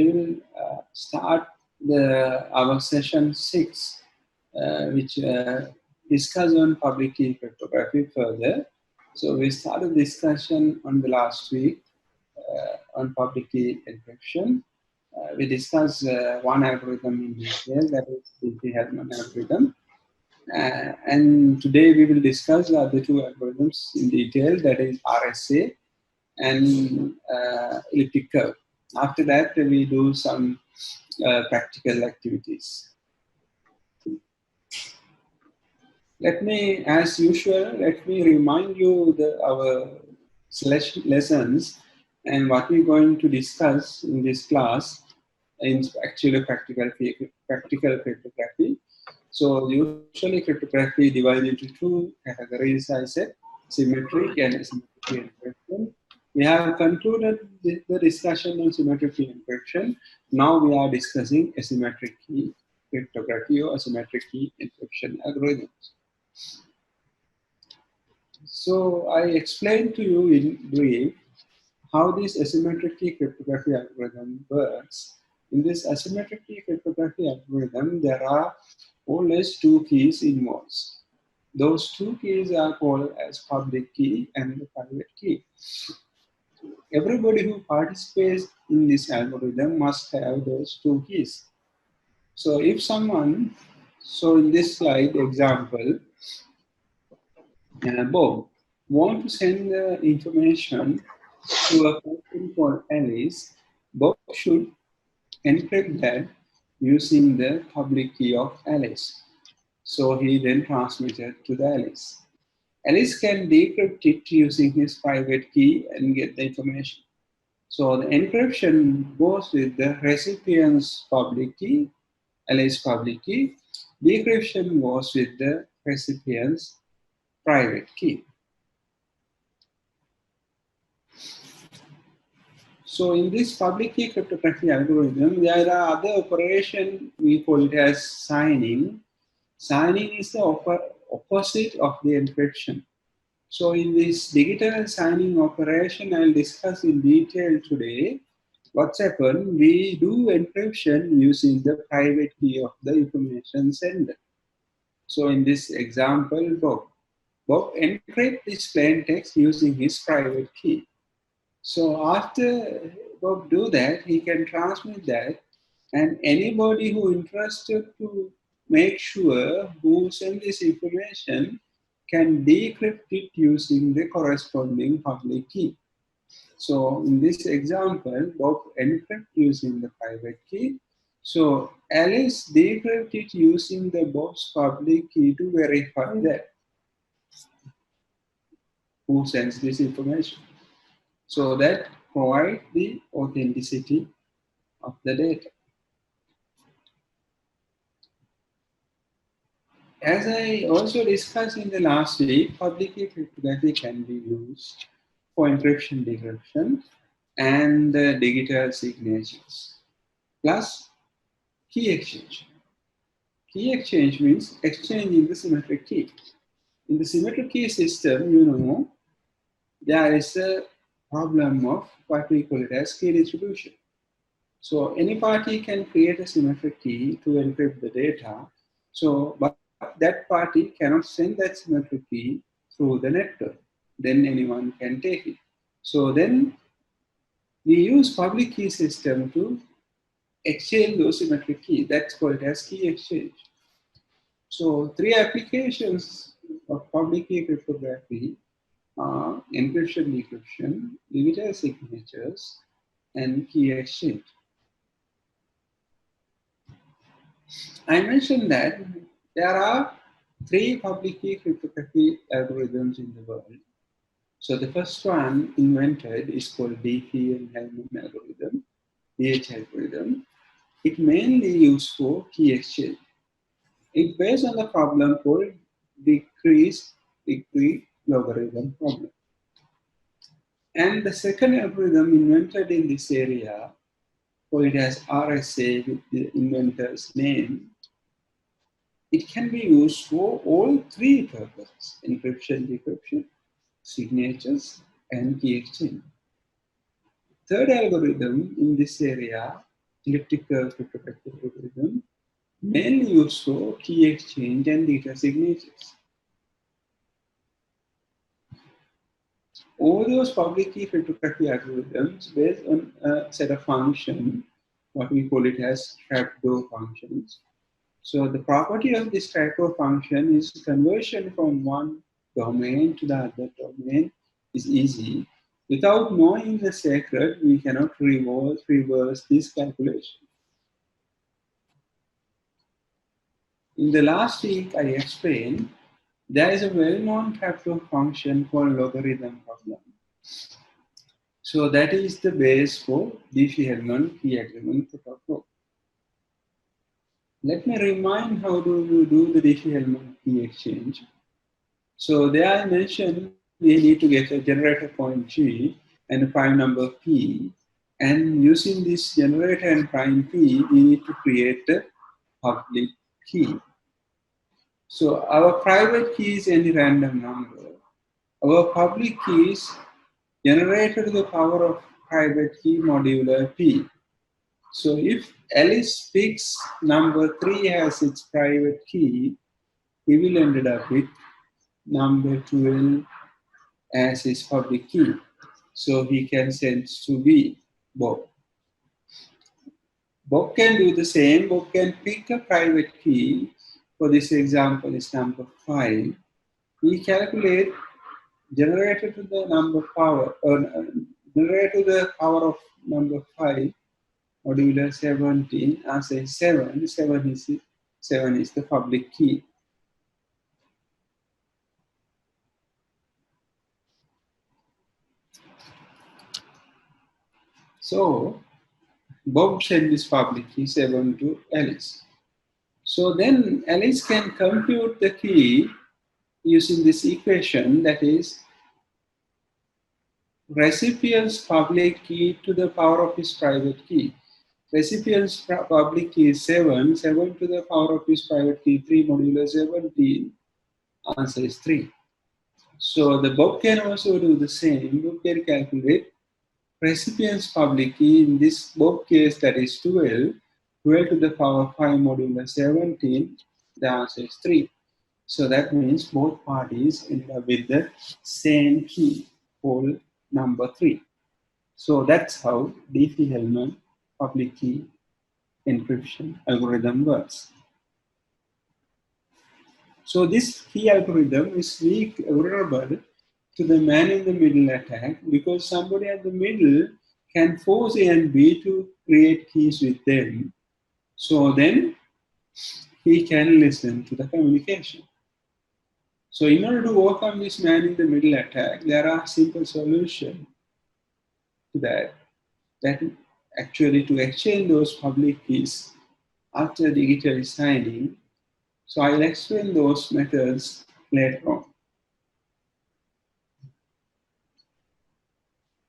will start our session 6, which discuss on public key cryptography further. So we started discussion on the last week on public key encryption. We discussed one algorithm in detail, that is the Diffie-Hellman algorithm. And today we will discuss the other two algorithms in detail, that is RSA and elliptic curve. After that, we do some practical activities. Let me, as usual, let me remind you our lessons and what we're going to discuss in this class in actually practical cryptography. So usually cryptography divided into two categories, I said, symmetric and asymmetric encryption. We have concluded the discussion on symmetric key encryption. Now we are discussing asymmetric key cryptography or asymmetric key encryption algorithms. So I explained to you in brief how this asymmetric key cryptography algorithm works. In this asymmetric key cryptography algorithm, there are always two keys involved. Those two keys are called as public key and the private key. Everybody who participates in this algorithm must have those two keys. So if someone, so in this slide example, Bob want to send the information to a person called Alice, Bob should encrypt that using the public key of Alice. So he then transmits it to the Alice. Alice can decrypt it using his private key and get the information. So the encryption goes with the recipient's public key, Alice's public key. Decryption goes with the recipient's private key. So in this public key cryptography algorithm, there are other operations, we call it as signing. Signing is the opposite of the encryption. So in this digital signing operation, I'll discuss in detail today what's happened. We do encryption using the private key of the information sender. So in this example, Bob encrypts this plain text using his private key. So after Bob do that, he can transmit that, and anybody who interested to make sure who sent this information can decrypt it using the corresponding public key. So in this example, Bob encrypt using the private key. So Alice decrypt it using the Bob's public key to verify that who sends this information. So that provide the authenticity of the data. As I also discussed in the last week, public key cryptography can be used for encryption, decryption, and digital signatures, plus key exchange. Key exchange means exchanging the symmetric key. In the symmetric key system, you know, there is a problem of what we call it as key distribution. So any party can create a symmetric key to encrypt the data. So, but that party cannot send that symmetric key through the network. Then anyone can take it. So then we use public key system to exchange those symmetric keys. That's called as key exchange. So three applications of public key cryptography are encryption, decryption, digital signatures, and key exchange. I mentioned that there are three public key cryptography algorithms in the world. So the first one invented is called Diffie-Hellman algorithm, DH algorithm. It mainly used for key exchange. It's based on the problem called decreased degree logarithm problem. And the second algorithm invented in this area, called as RSA with the inventor's name, it can be used for all three purposes: encryption, decryption, signatures, and key exchange. Third algorithm in this area elliptical cryptographic algorithm, mainly used for key exchange and data signatures. All those public key cryptography algorithms based on a set of functions, what we call it as trapdoor functions. So the property of this trapdoor function is conversion from one domain to the other domain is easy. Without knowing the secret, we cannot reverse this calculation. In the last week, I explained there is a well-known trapdoor function called logarithm problem. So that is the base for Diffie-Hellman key agreement protocol. Let me remind how do you do the Diffie-Hellman key exchange. So there I mentioned we need to get a generator point G and a prime number P. And using this generator and prime P, we need to create a public key. So our private key is any random number. Our public key is generated to the power of private key modular P. So if Alice picks number 3 as its private key, he will end up with number 12 as his public key. So he can send to B, Bob. Bob can do the same. Bob can pick a private key. For this example is number 5. We calculate generated to the number power, or generated to the power of number 5, modular 17 as a 7. 7 is the public key. So Bob sent this public key 7 to Alice. So then Alice can compute the key using this equation, that is recipient's public key to the power of his private key. Recipient's public key is 7, 7 to the power of his private key, 3 modulo 17, answer is 3. So the Bob can also do the same. Bob can calculate recipient's public key, in this Bob case that is 12, 12 to the power of 5 modulo 17, the answer is 3. So that means both parties end up with the same key, called number 3. So that's how Diffie-Hellman public key encryption algorithm works. So this key algorithm is vulnerable to the man-in-the-middle attack because somebody at the middle can force A and B to create keys with them. So then he can listen to the communication. So in order to overcome this man-in-the-middle attack, there are simple solutions to that. That actually to exchange those public keys after digital signing. So I'll explain those methods later on.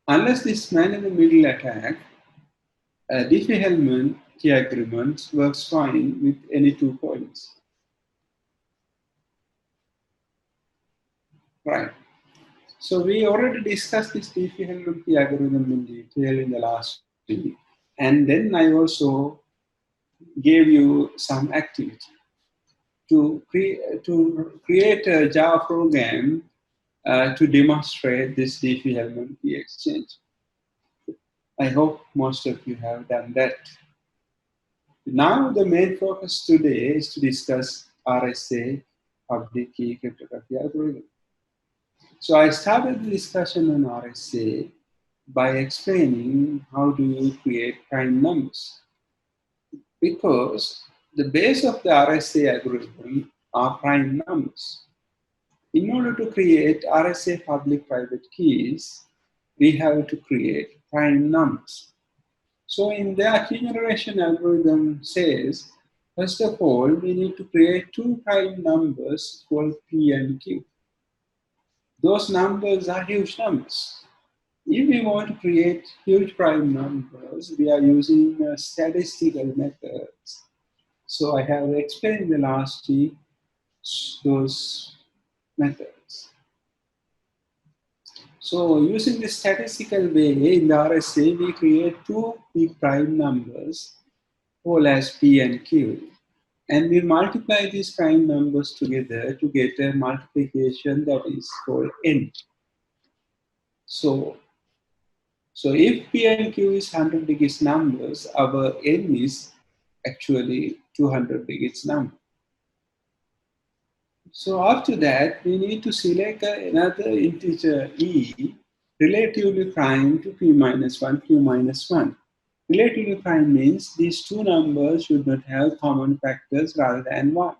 Unless this man-in-the-middle attack, Diffie-Hellman key agreement works fine with any 2 points. Right. So we already discussed this Diffie-Hellman key algorithm in detail in the last week. And then I also gave you some activity to create a Java program to demonstrate this Diffie-Hellman key exchange. I hope most of you have done that. Now the main focus today is to discuss RSA Public Key Cryptography algorithm. So I started the discussion on RSA by explaining how do you create prime numbers. Because the base of the RSA algorithm are prime numbers. In order to create RSA public-private keys, we have to create prime numbers. So in the key generation algorithm says, first of all, we need to create 2 prime numbers called P and Q. Those numbers are huge numbers. If we want to create huge prime numbers, we are using statistical methods. So I have explained the last week those methods. So using the statistical way in the RSA, we create 2 big prime numbers whole as P and Q. And we multiply these prime numbers together to get a multiplication that is called N. So if P and Q is 100 digits numbers, our N is actually 200 digits number. So after that, we need to select another integer E relatively prime to P minus 1, Q minus 1. Relatively prime means these two numbers should not have common factors rather than 1.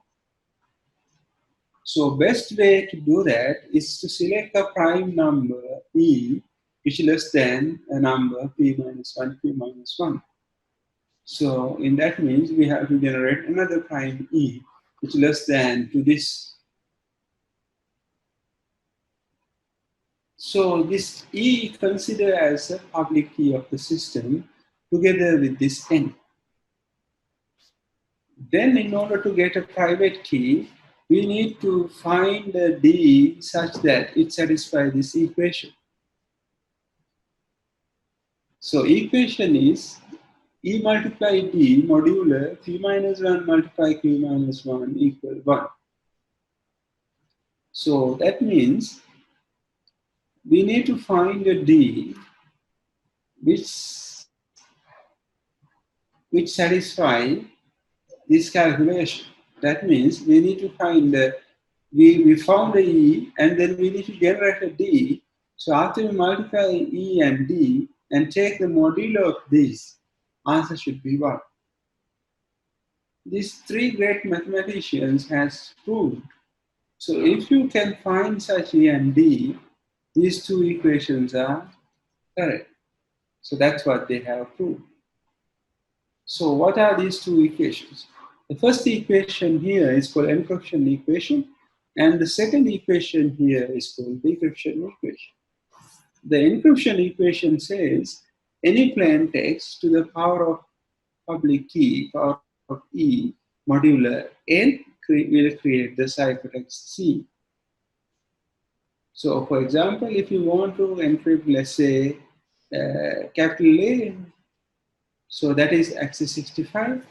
So best way to do that is to select a prime number E which is less than a number P minus 1, Q minus 1. So in that means we have to generate another prime E which is less than to this. So this E considered as a public key of the system together with this N. Then in order to get a private key, we need to find a D such that it satisfies this equation. So equation is E multiply D modular P minus 1 multiply Q minus 1 equal 1. So that means we need to find a D which satisfy this calculation. That means we need to find we found the E and then we need to generate a D. So after we multiply E and D and take the modulo of this, answer should be 1. These three great mathematicians has proved. So if you can find such E and D, these two equations are correct. So that's what they have proved. So what are these two equations? The first equation here is called encryption equation, and the second equation here is called decryption equation. The encryption equation says any plain text to the power of public key, power of E, modular N will create the ciphertext C. So for example, if you want to encrypt, let's say, capital A, so that is axis 65.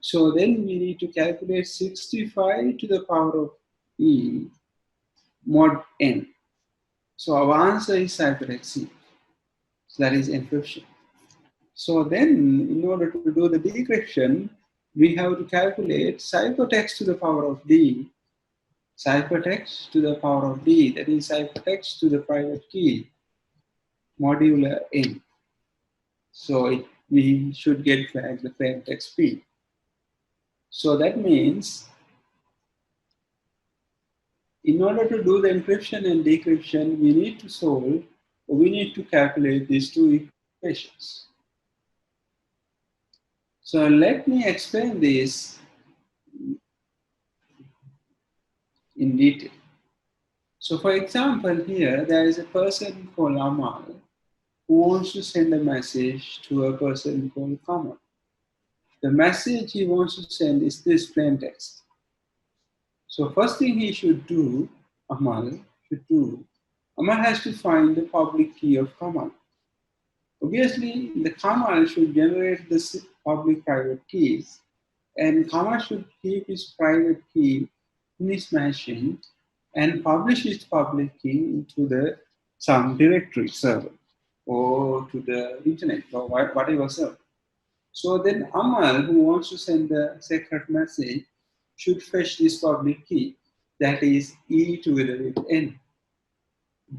So then we need to calculate 65 to the power of E mod N. So our answer is ciphertext C. So that is encryption. So then in order to do the decryption, we have to calculate ciphertext to the power of D. Ciphertext to the power of D, that is ciphertext to the private key modular N. So we should get back the plain text P. So that means in order to do the encryption and decryption, we need to solve, or we need to calculate these two equations. So let me explain this in detail. So for example, here there is a person called Amal who wants to send a message to a person called Kamal. The message he wants to send is this plain text. So first thing he should do, Amal has to find the public key of Kamal. Obviously, the Kamal should generate the public-private keys, and Kamal should keep his private key in his machine and publish his public key into some directory server or to the internet or whatever server. So then Amal, who wants to send the secret message, should fetch this public key, that is E together with N.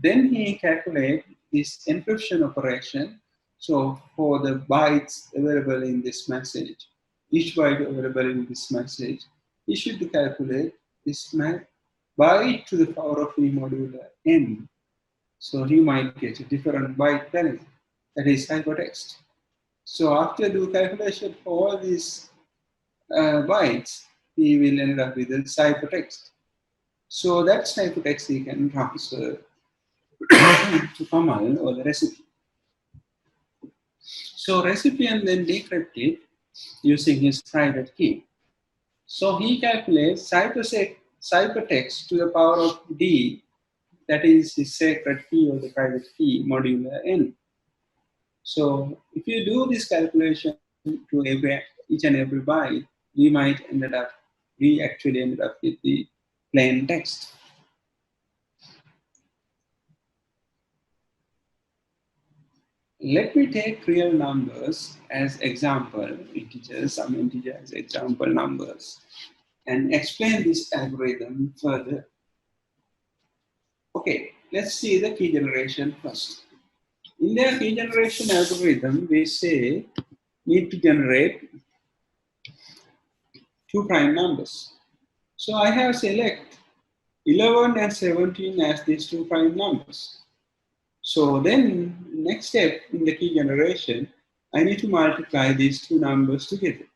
Then he calculates this encryption operation. So for the bytes available in this message, each byte available in this message, he should calculate this byte to the power of E modular N. So he might get a different byte penalty, that is hypertext. So after the calculation for all these bytes, he will end up with a ciphertext. So that ciphertext he can transfer to Kamal or the recipient. So recipient then decrypt it using his private key. So he calculates ciphertext to the power of D, that is his secret key or the private key modular N. So if you do this calculation to each and every byte, we actually ended up with the plain text. Let me take real numbers as example, some integers as example numbers, and explain this algorithm further. Okay, let's see the key generation first. In the key generation algorithm, we say need to generate two prime numbers. So I have select 11 and 17 as these two prime numbers. So then next step in the key generation, I need to multiply these two numbers together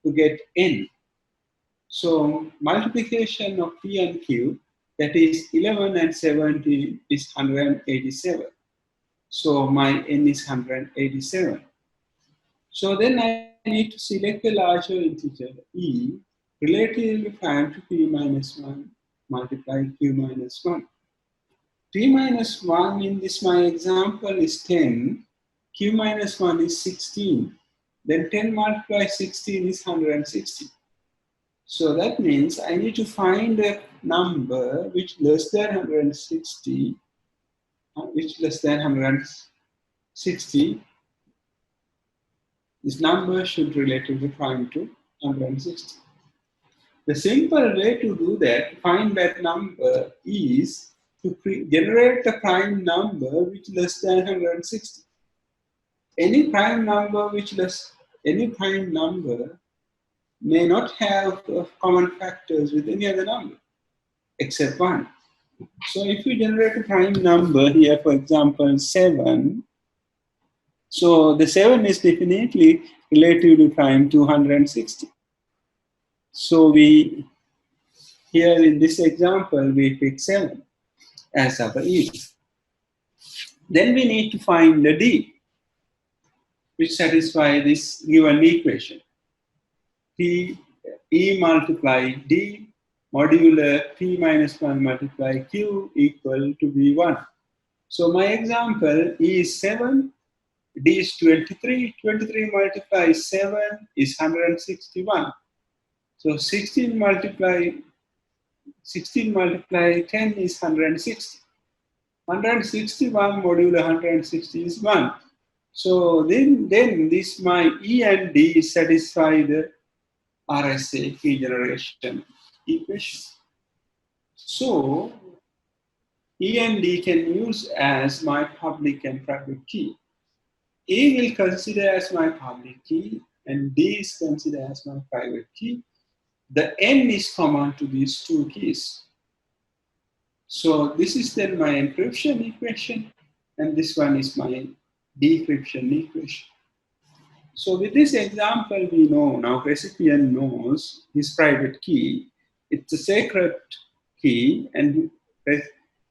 to get n. So multiplication of P and Q, that is 11 and 17 is 187. So my n is 187. So then I need to select a larger integer, e, relatively prime to p minus 1 multiply q minus 1. P minus 1 in this my example is 10, q minus 1 is 16. Then 10 multiplied 16 is 160. So that means I need to find a number which less than 160, This number should relatively prime to 160. The simple way to do that, find that number, is to generate a prime number which is less than 160. Any prime number may not have common factors with any other number except 1. So if you generate a prime number here, for example, 7, so the 7 is definitely relatively prime to 160. So here in this example, we pick 7 as our E. Then we need to find the D, which satisfies this given equation. E multiply D modular P minus 1 multiply Q equal to V1. So my example E is 7, D is 23. 23 multiplies 7 is 161. So 16 multiply 10 is 160. 161 modulo 160 is 1. So then this my E and D satisfy the RSA key generation equation. So E and D can use as my public and private key. E will consider as my public key and D is considered as my private key. The N is common to these two keys. So this is then my encryption equation, and this one is my decryption equation. So with this example, we know now recipient knows his private key. It's a sacred key, and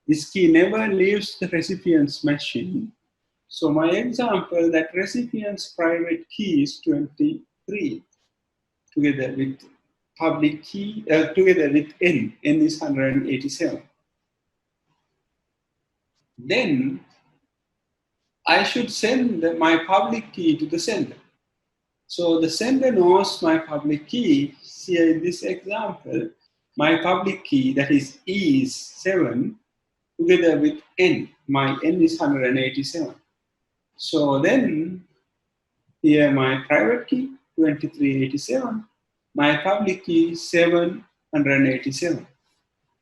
this key never leaves the recipient's machine. So my example, that recipient's private key is 23, together with public key, together with N. N is 187. Then I should send my public key to the sender. So the sender knows my public key. Here in this example, my public key, that is E, is 7, together with N. My N is 187. So then here my private key, 2387. My public key, 787.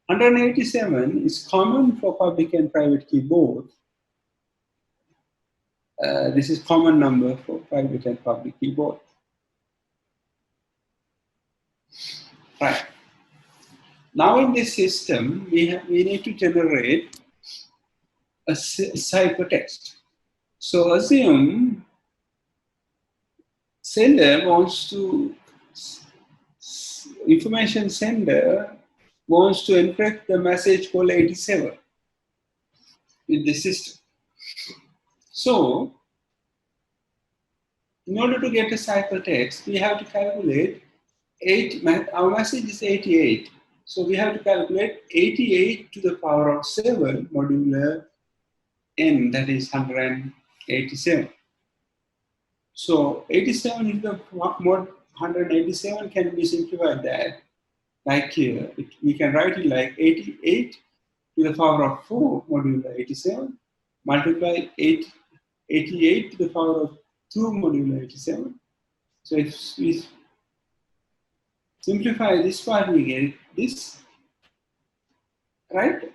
187 is common for public and private key both. This is common number for private and public key both. Right. Now in this system, we need to generate a ciphertext. So assume information sender wants to encrypt the message called 87 with the system. So in order to get a ciphertext, we have to calculate our message is 88. So we have to calculate 88 to the power of 7 modular n, that is 187. So 87 is the 187 can be simplified that, like here, we can write it like 88 to the power of 4 modulo 87 multiply 88 to the power of 2 modulo 87. So if we simplify this part, we get this, right?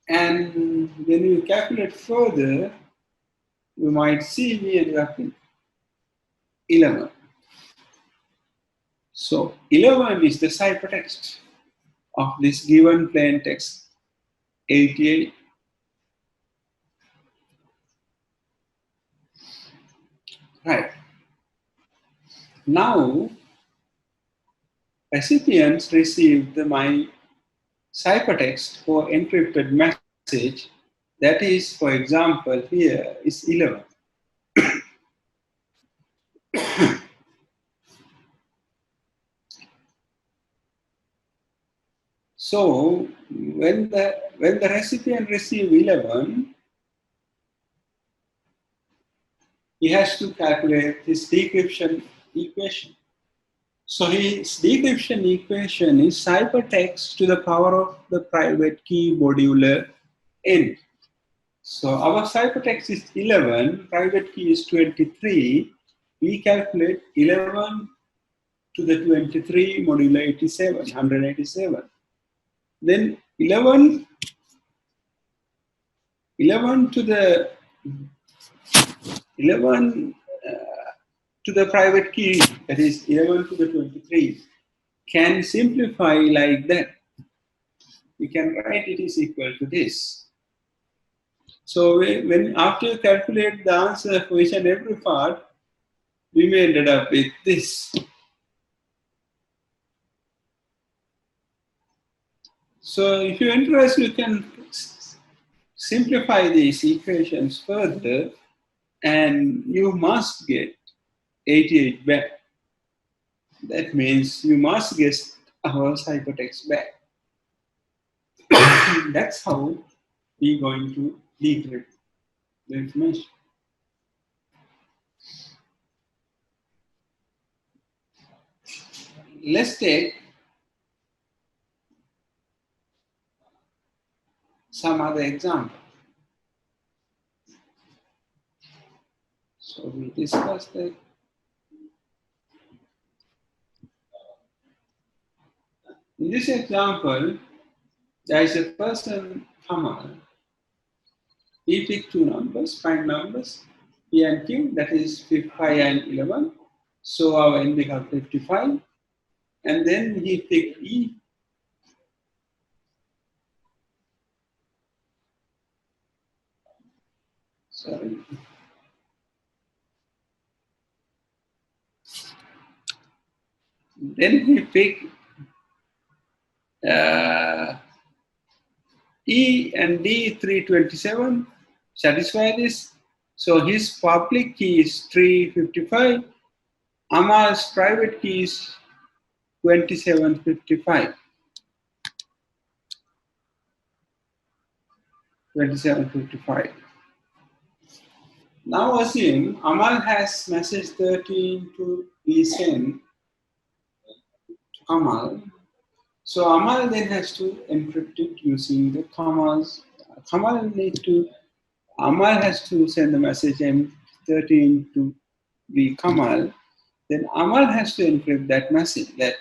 And when you calculate further, you might see we end up with 11. So 11 is the ciphertext of this given plain text 88. Right. Now, recipients received my ciphertext for encrypted message. That is, for example, here is 11. So when the recipient receives 11, he has to calculate his decryption equation. So his decryption equation is ciphertext to the power of the private key modular n. So our ciphertext is 11, private key is 23. We calculate 11 to the 23 modulo 87, 187. Then 11 to the 11 to the private key, that is 11 to the 23, can simplify like that. We can write it is equal to this. So when after you calculate the answer for each and every part, we may ended up with this. So if you're interested, you can simplify these equations further, and you must get 88 back. That means you must get our ciphertext back. That's how we're going to decrypt the information. Let's take some other example. So we discussed that. In this example, there is a person, Kamal. He picked two numbers, prime numbers, P and Q, that is 5 and 11. So our n becomes 55. And then he picked E. Sorry. Then he picked E and D 327. Satisfy this. So his public key is 355. Amal's private key is 2755. 2755. Now assume Amal has message 13 to be sent to Kamal. So Amal then has to encrypt it using the commas. Amal has to send the message M13 to be Kamal. Then Amal has to encrypt that message. That,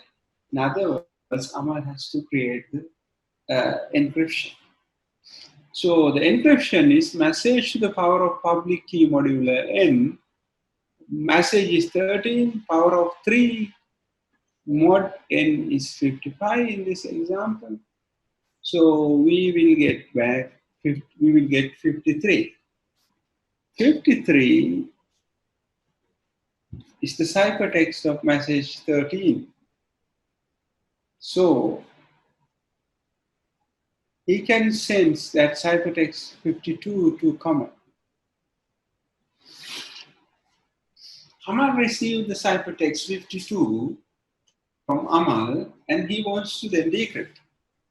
in other words, Amal has to create the encryption. So the encryption is message to the power of public key modular n. Message is 13, power of 3, mod n is 55 in this example. So we will get back, we will get 53. 53 is the ciphertext of message 13. So he can sense that ciphertext 52 to Kamal. Kamal received the ciphertext 52 from Amal, and he wants to then decrypt.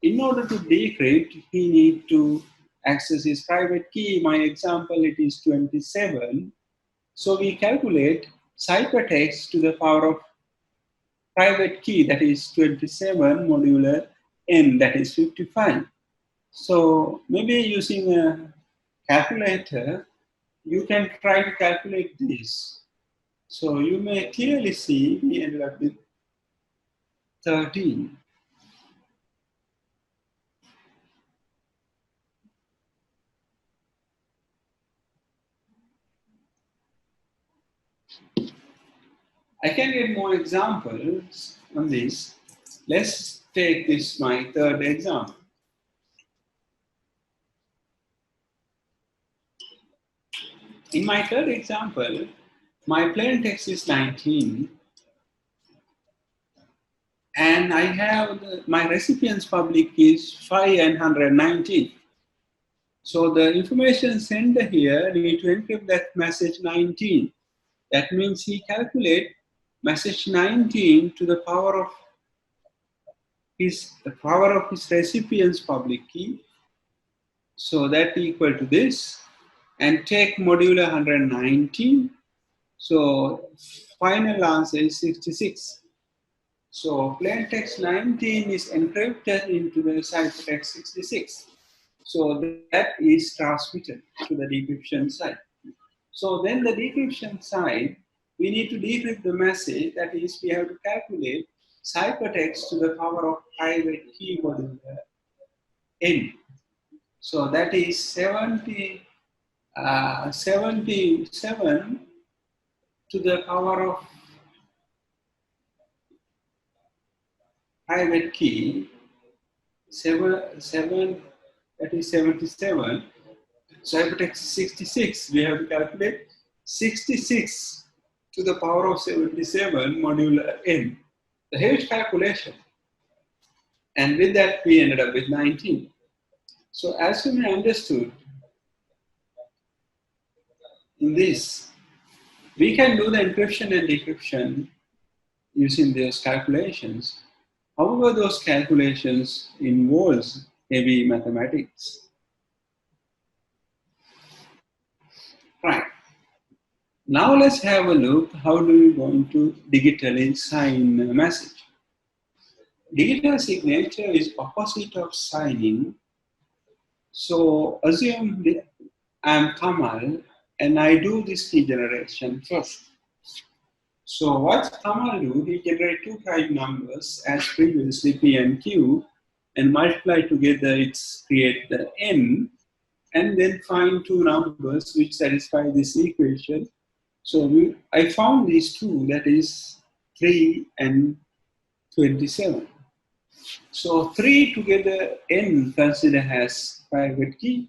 In order to decrypt, he needs to access his private key. My example, it is 27. So we calculate ciphertext to the power of private key, that is 27 modular n, that is 55. So maybe using a calculator, you can try to calculate this. So you may clearly see we ended up with 13. I can get more examples on this. Let's take this, my third example. In my third example, my plain text is 19, and I have my recipient's public key is 5 and 119. So the information sender here need to encrypt that message 19. That means he calculate message 19 to the power of his recipient's public key. So that equal to this, and take modulo 119. So final answer is 66. So plain text 19 is encrypted into the ciphertext 66. So that is transmitted to the decryption side. So then the decryption side, we need to decrypt the message. That is, we have to calculate ciphertext to the power of private key modulo n. So that is 77 to the power of private key, 7, that is 77. Ciphertext 66, we have to calculate 66 to the power of 77 modulo n. The huge calculation. And with that, we ended up with 19. So as you may understood, in this, we can do the encryption and decryption using those calculations. However, those calculations involves heavy mathematics. Right. Now let's have a look, how do we going to digitally sign a message? Digital signature is opposite of signing. So assume I'm Kamal and I do this key generation first. So what Kamal do, he generate two prime numbers as previously P and Q, and multiply together, it's create the N, and then find two numbers which satisfy this equation. So I found these two, that is 3 and 27. So 3 together N considered as private key.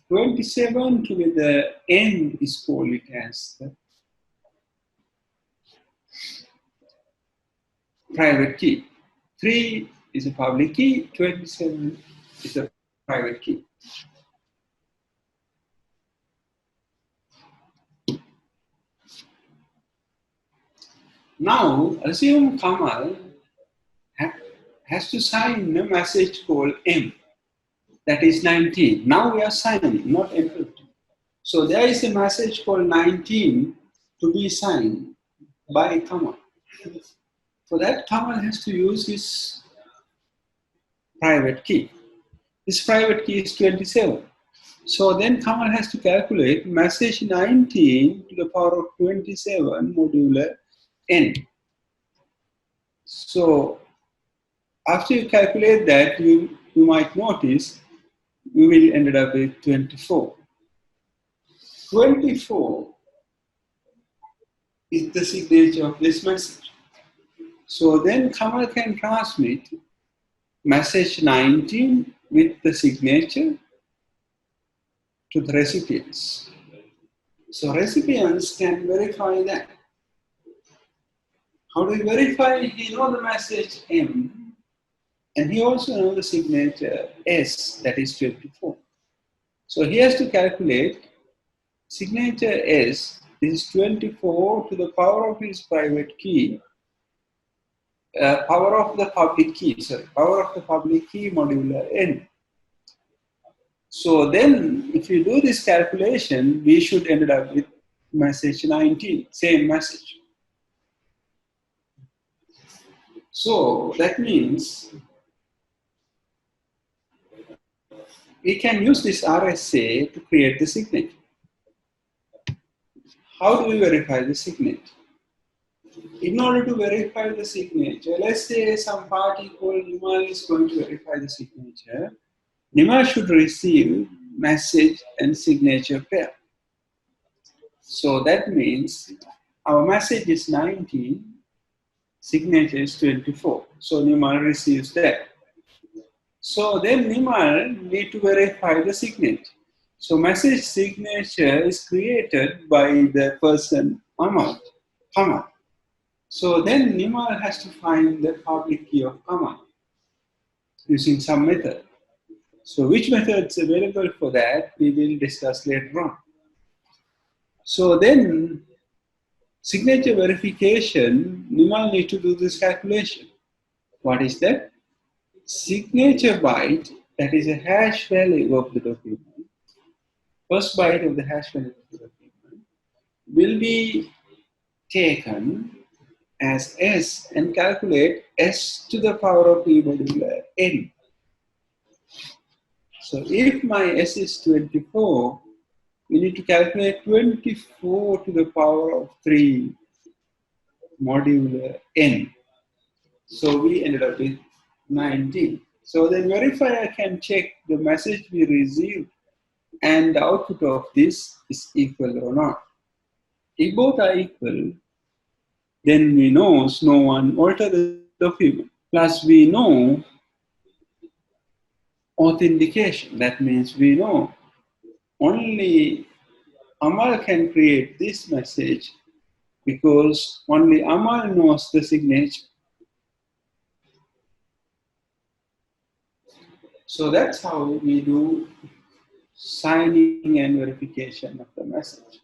27 together N is called it as the private key. 3 is a public key, 27 is a private key. Now, assume Kamal has to sign a message called M, that is 19. Now we are signing, not encrypting. So there is a message called 19 to be signed by Kamal. For that, Kamal has to use his private key. His private key is 27. So then Kamal has to calculate message 19 to the power of 27 modulo n. So after you calculate that, you might notice you will end up with 24. 24 is the signature of this message. So then Kamal can transmit message 19 with the signature to the recipients. So recipients can verify that. How do you verify? He knows the message M, and he also knows the signature S, that is 24. So he has to calculate signature S is 24 to the power of his private key, power of the public key modulo n. So then, if you do this calculation, we should end up with message 19, same message. So that means we can use this RSA to create the signature. How do we verify the signature? In order to verify the signature, let's say some party called Nimal is going to verify the signature. Nimal should receive message and signature pair. So that means our message is 19, signature is 24. So Nimal receives that. So then Nimal need to verify the signature. So message signature is created by the person Amal. So then Nimal has to find the public key of Amal using some method. So which method is available for that, we will discuss later on. So then signature verification, Nimal needs to do this calculation. What is that? Signature byte, that is a hash value of the document, first byte of the hash value of the document, will be taken as S and calculate S to the power of e modular n. So if my S is 24, we need to calculate 24 to the power of 3 modular n. So we ended up with 19. So the verifier can check the message we received and the output of this is equal or not. If both are equal, then we know no one altered the document. Plus we know authentication. That means we know only Amal can create this message because only Amal knows the signature. So that's how we do signing and verification of the message.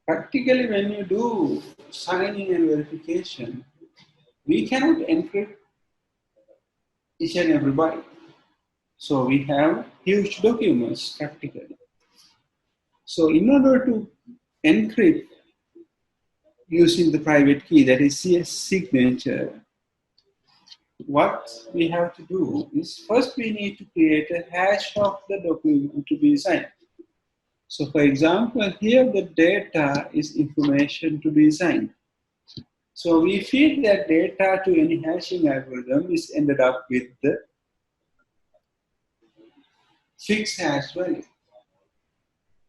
Practically, when you do signing and verification, we cannot encrypt each and every byte. So we have huge documents practically. So in order to encrypt using the private key, that is CS signature, what we have to do is first we need to create a hash of the document to be signed. So for example, here the data is information to be signed. So we feed that data to any hashing algorithm is ended up with the fixed hash value.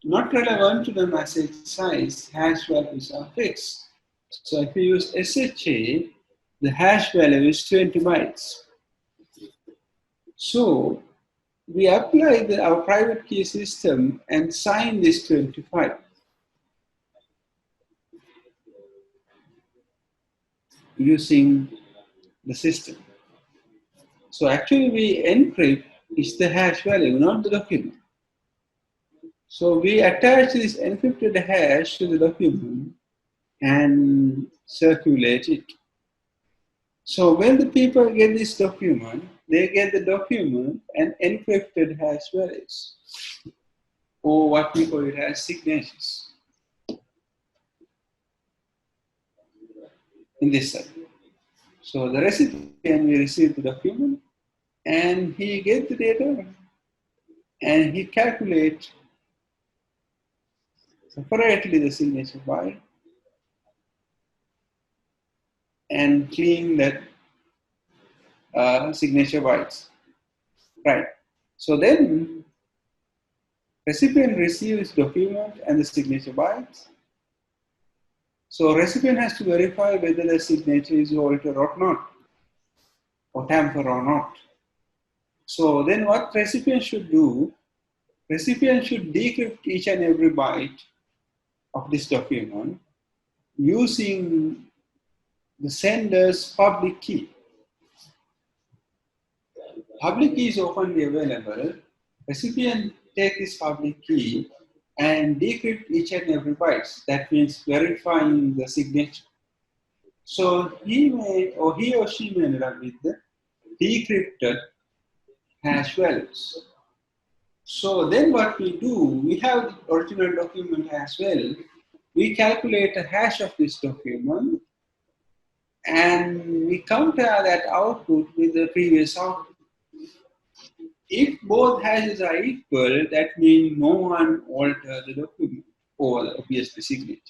Not relevant to the message size, hash values are fixed. So if we use SHA, the hash value is 20 bytes. So we apply our private key system and sign this 25 using the system. So actually we encrypt is the hash value, not the document. So we attach this encrypted hash to the document and circulate it. So when the people get this document, they get the document and encrypted hash values, or what we call it as signatures. In this side. So the recipient will receive the document and he gets the data and he calculates separately the signature byte and clean that signature bytes. Right. So then recipient receives document and the signature bytes. So recipient has to verify whether the signature is altered or not, or tampered or not. So then what recipient should do, recipient should decrypt each and every byte of this document using the sender's public key. Public key is openly available. Recipient take this public key and decrypt each and every byte. That means verifying the signature. So he or she may end up with the decrypted hash values. So then what we do, we have the original document as well. We calculate a hash of this document and we compare that output with the previous output. If both hashes are equal, that means no one alters the document or the obviously signature.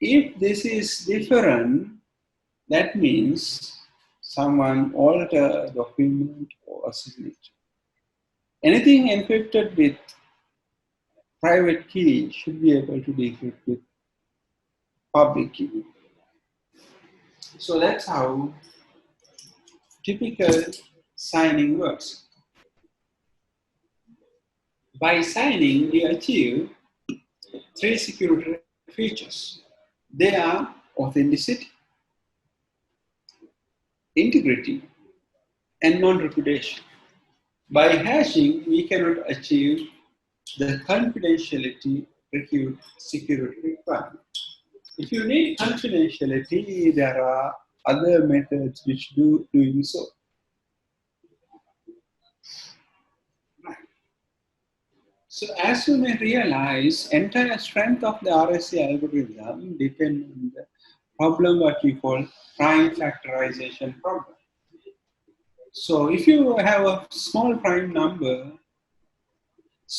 If this is different, that means someone altered a document or a signature. Anything encrypted with private key should be able to decrypt with public key. So that's how typical signing works. By signing, we achieve three security features. They are authenticity, integrity, and non-repudiation. By hashing, we cannot achieve the confidentiality required security requirement. If you need confidentiality, there are other methods which do doing so. Right. So as you may realize, entire strength of the RSA algorithm depends on the problem what we call prime factorization problem. So if you have a small prime number,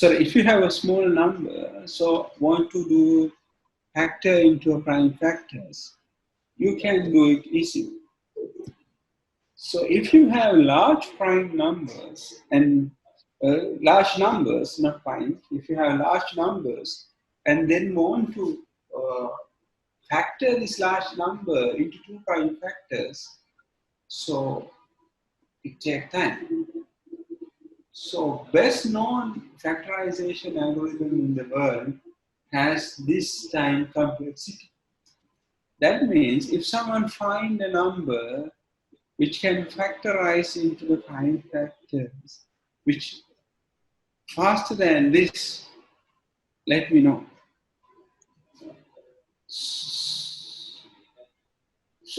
if you have a small number, so want to do factor into a prime factors, you can do it easily. So if you have large prime numbers and large numbers, not prime, if you have large numbers and then want to factor this large number into two prime factors, so it takes time. So best known factorization algorithm in the world has this time complexity. That means if someone finds a number which can factorize into the prime factors, which faster than this, let me know. So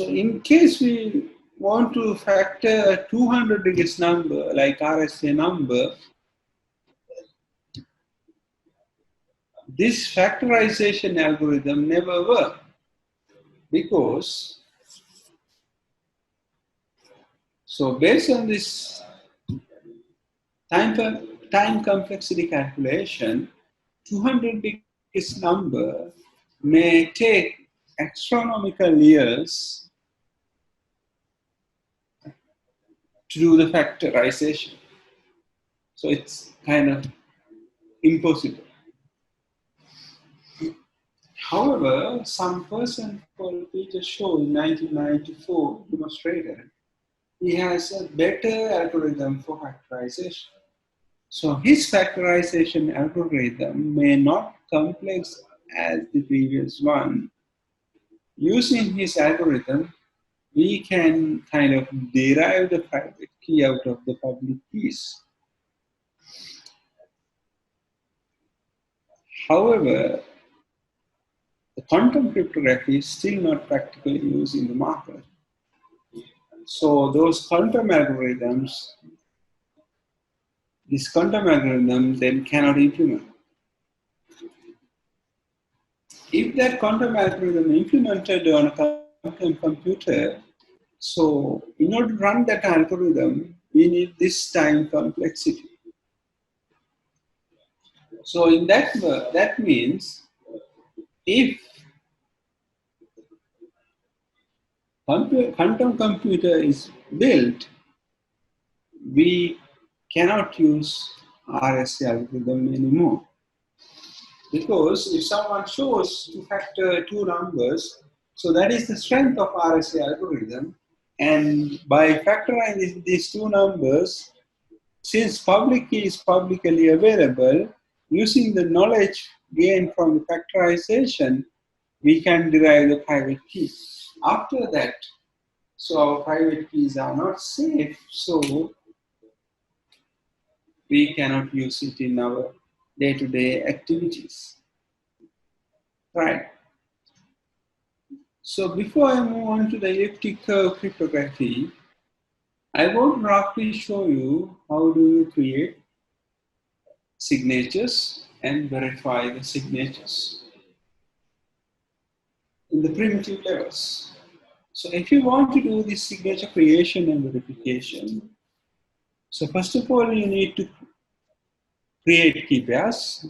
in case we want to factor a 200 digits number, like RSA number, this factorization algorithm never works because, so based on this time complexity calculation, 200 digits number may take astronomical years to do the factorization. So it's kind of impossible. However, some person called Peter Shaw in 1994 demonstrated he has a better algorithm for factorization. So his factorization algorithm may not complex as the previous one. Using his algorithm, we can kind of derive the private key out of the public keys. However, the quantum cryptography is still not practically used in the market. So those quantum algorithms, this quantum algorithm then cannot implement. If that quantum algorithm implemented on a quantum computer, so in order to run that algorithm, we need this time complexity. So in that means if quantum computer is built, we cannot use RSA algorithm anymore. Because if someone chose to factor two numbers, so that is the strength of RSA algorithm. And by factoring these two numbers, since public key is publicly available, using the knowledge gained from the factorization, we can derive the private key. After that, so our private keys are not safe, so we cannot use it in our day-to-day activities. Right. So before I move on to the elliptic curve cryptography, I want to roughly show you how do you create signatures and verify the signatures in the primitive levels. So if you want to do this signature creation and verification, so first of all, you need to create key pairs.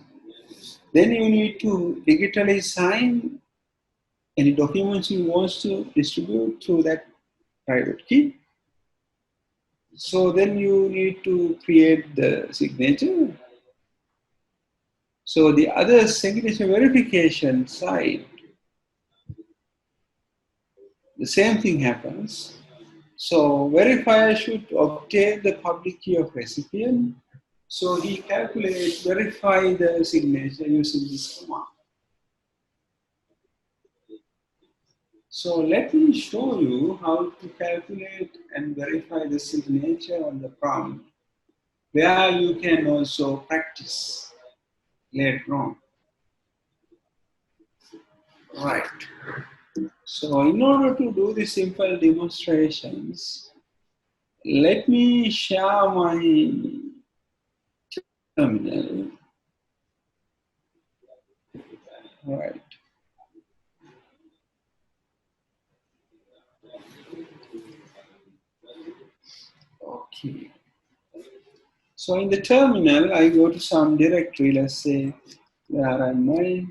Then you need to digitally sign any documents you want to distribute through that private key. So then you need to create the signature. So the other signature verification side, the same thing happens. So verifier should obtain the public key of recipient. So he calculates, verify the signature using this command. So let me show you how to calculate and verify the signature on the prompt, where you can also practice later on. Right. So in order to do the simple demonstrations, let me share my terminal. Right. Okay. So in the terminal, I go to some directory, let's say where am I?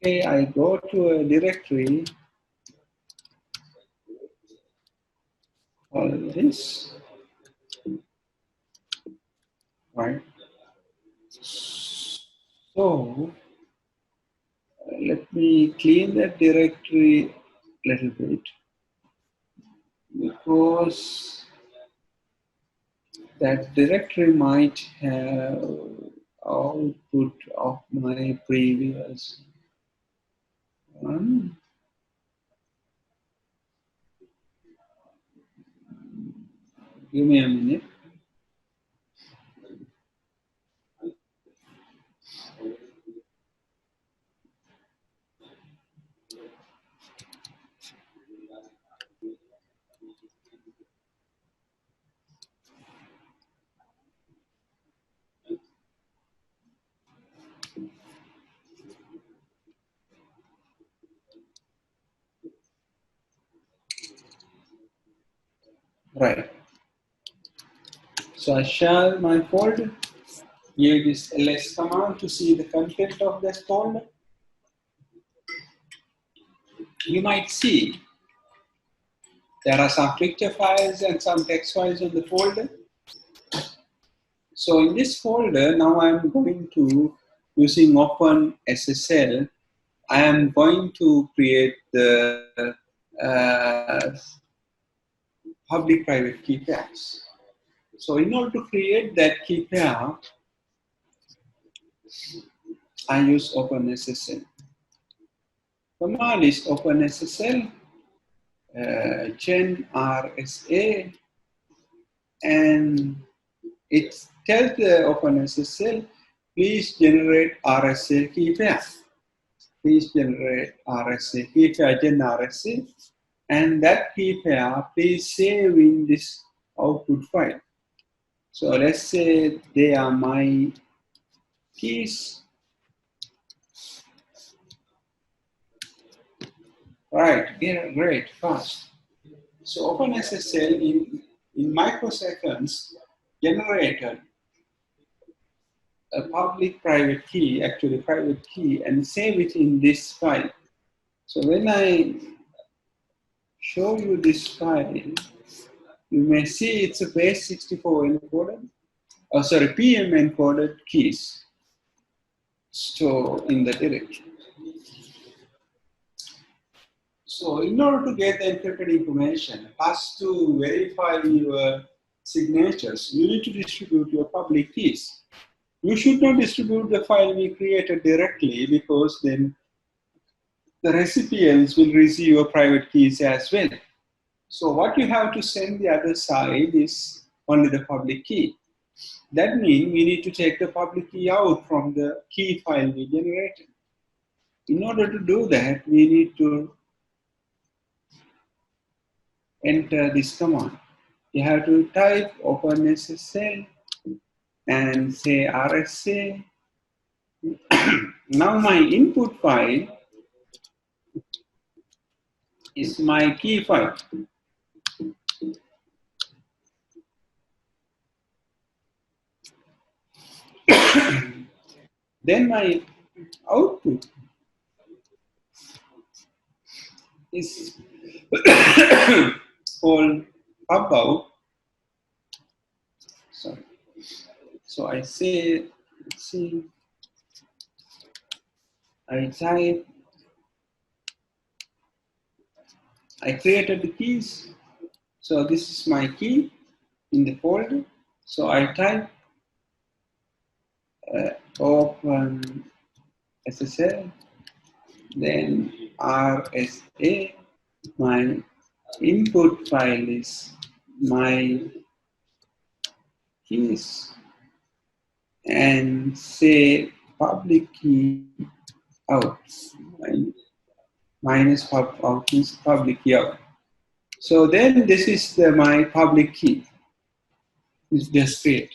Okay, I go to a directory called this, right? So let me clean that directory a little bit, because that directory might have output of my previous one. Give me a minute. Right. So I share my folder, give this ls command to see the content of this folder. You might see there are some picture files and some text files in the folder. So in this folder, now I'm going to, using OpenSSL, I am going to create the public-private key pairs. So in order to create that key pair, I use OpenSSL. Command is OpenSSL, gen RSA, and it tells the OpenSSL, please generate RSA key pair. Please generate RSA key pair, gen RSA, and that key pair, please save in this output file. So let's say they are my keys. Right, yeah, great, fast. So OpenSSL in microseconds generated a public private key, actually private key, and save it in this file. So when I show you this file, you may see it's a base 64 encoded, PM encoded keys stored in the directory. So in order to get the encrypted information, first to verify your signatures, you need to distribute your public keys. You should not distribute the file we created directly, because then the recipients will receive your private keys as well. So what you have to send the other side is only the public key. That means we need to take the public key out from the key file we generated. In order to do that, we need to enter this command. You have to type OpenSSL and say RSA. Now my input file is my key file. Then my output is called about. Sorry. So I say, let's see, I type, I created the keys. So this is my key in the folder. So I type open SSL, then RSA. My input file is my keys, and say public key out. Minus pub out is public key out. So then this is my public key. It's just create.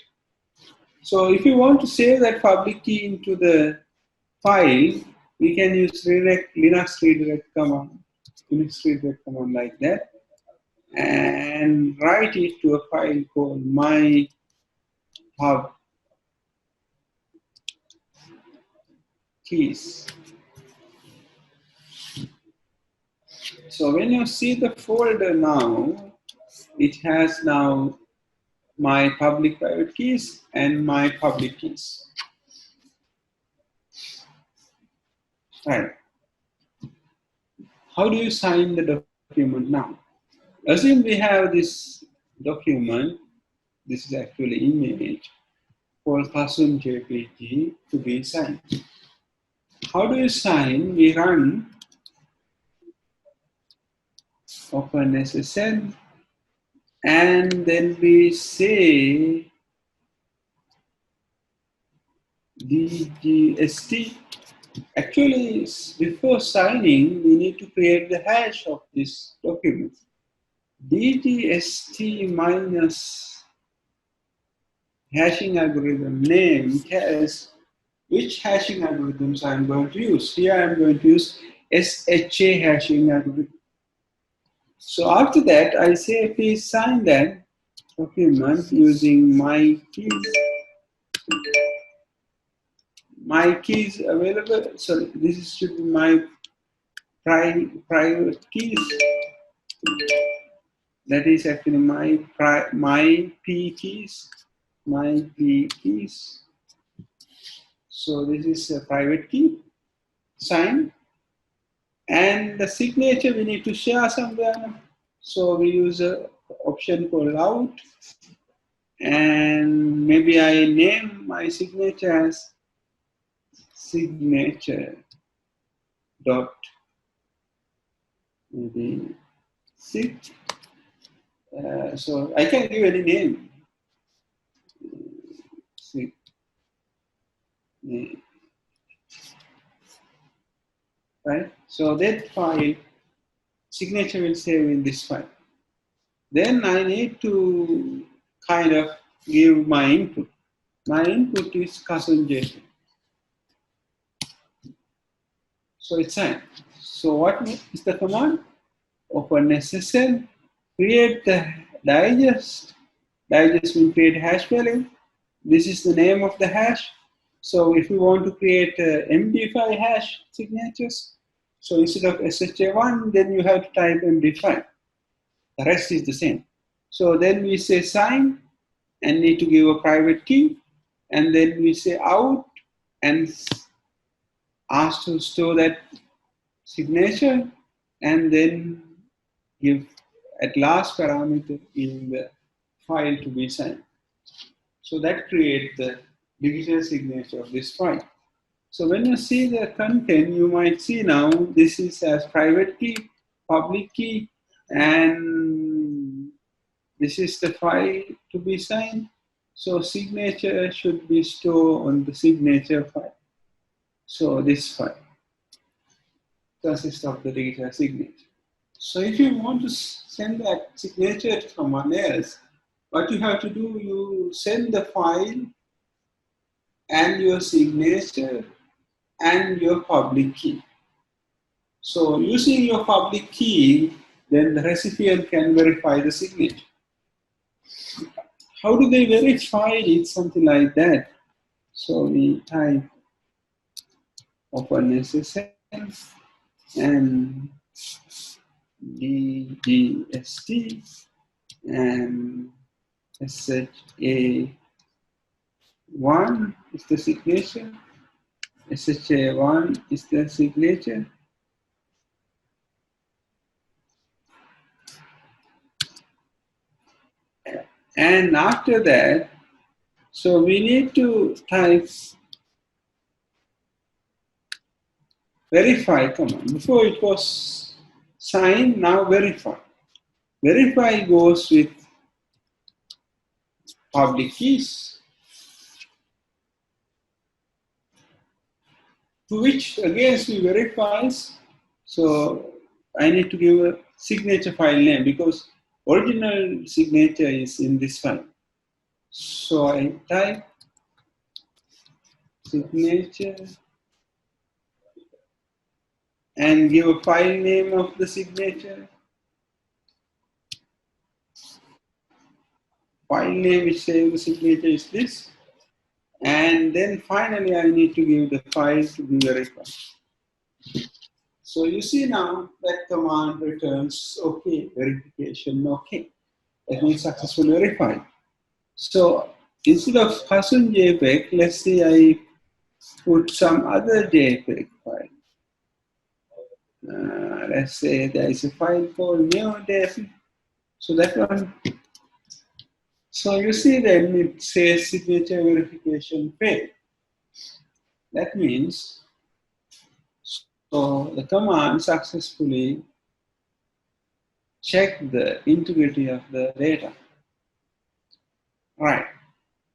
So if you want to save that public key into the file, we can use Linux redirect command, Unix redirect command like that, and write it to a file called my pub keys. So when you see the folder now, it has now my public private keys and my public keys. Right. How do you sign the document now? Assume we have this document, this is actually image, called custom JPG to be signed. How do you sign? We run OpenSSL, and then we say DGST. Actually, before signing, we need to create the hash of this document. DGST minus hashing algorithm name tells which hashing algorithms I'm going to use. Here I'm going to use SHA hashing algorithm. So after that, I say please sign that document using my keys. My keys available. So this should be my private keys. That is actually my P keys. My P keys. So this is a private key. Sign. And the signature we need to share somewhere. So we use an option called out. And maybe I name my signature as signature dot maybe sig. So I can give any name. Sig. Right? So that file, signature will save in this file. Then I need to kind of give my input. My input is custom JSON. So it's signed. So what is the command? OpenSSL, create the digest. Digest will create hash value. This is the name of the hash. So if you want to create MD5 hash signatures, so instead of SHA1, then you have to type MD5. The rest is the same. So then we say sign and need to give a private key. And then we say out and ask to store that signature and then give at last parameter in the file to be signed. So that creates the digital signature of this file. So when you see the content, you might see now this is as private key, public key, and this is the file to be signed. So signature should be stored on the signature file. So this file consists of the digital signature. So if you want to send that signature to someone else, what you have to do, you send the file and your signature and your public key. So using your public key, then the recipient can verify the signature. How do they verify it? Something like that. So we type OpenSSL and DGST and SHA1 is the signature. SHA1 is the signature. And after that, so we need to type verify command. Before it was sign, now verify. Verify goes with public keys, to which again we verifies. So I need to give a signature file name because original signature is in this file. So I type signature and give a file name of the signature. File name which says the signature is this. And then finally I need to give the file to be verified. So you see now that command returns OK, verification OK. That means successfully verified. So instead of Hasun JPEG, let's say I put some other JPEG file. Let's say there is a file called neo-def. So that one. So you see then it says signature verification failed. That means so the command successfully checked the integrity of the data. Right.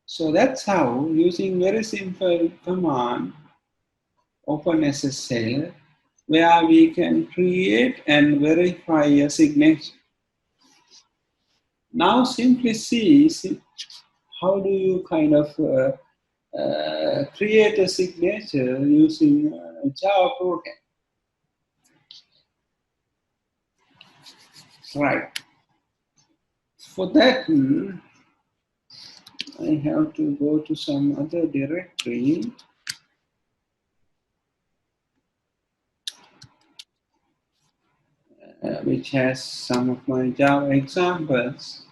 So that's how, using very simple command, OpenSSL, where we can create and verify a signature. Now simply see how do you kind of create a signature using a Java program. Right. For that, I have to go to some other directory. Which has some of my Java examples.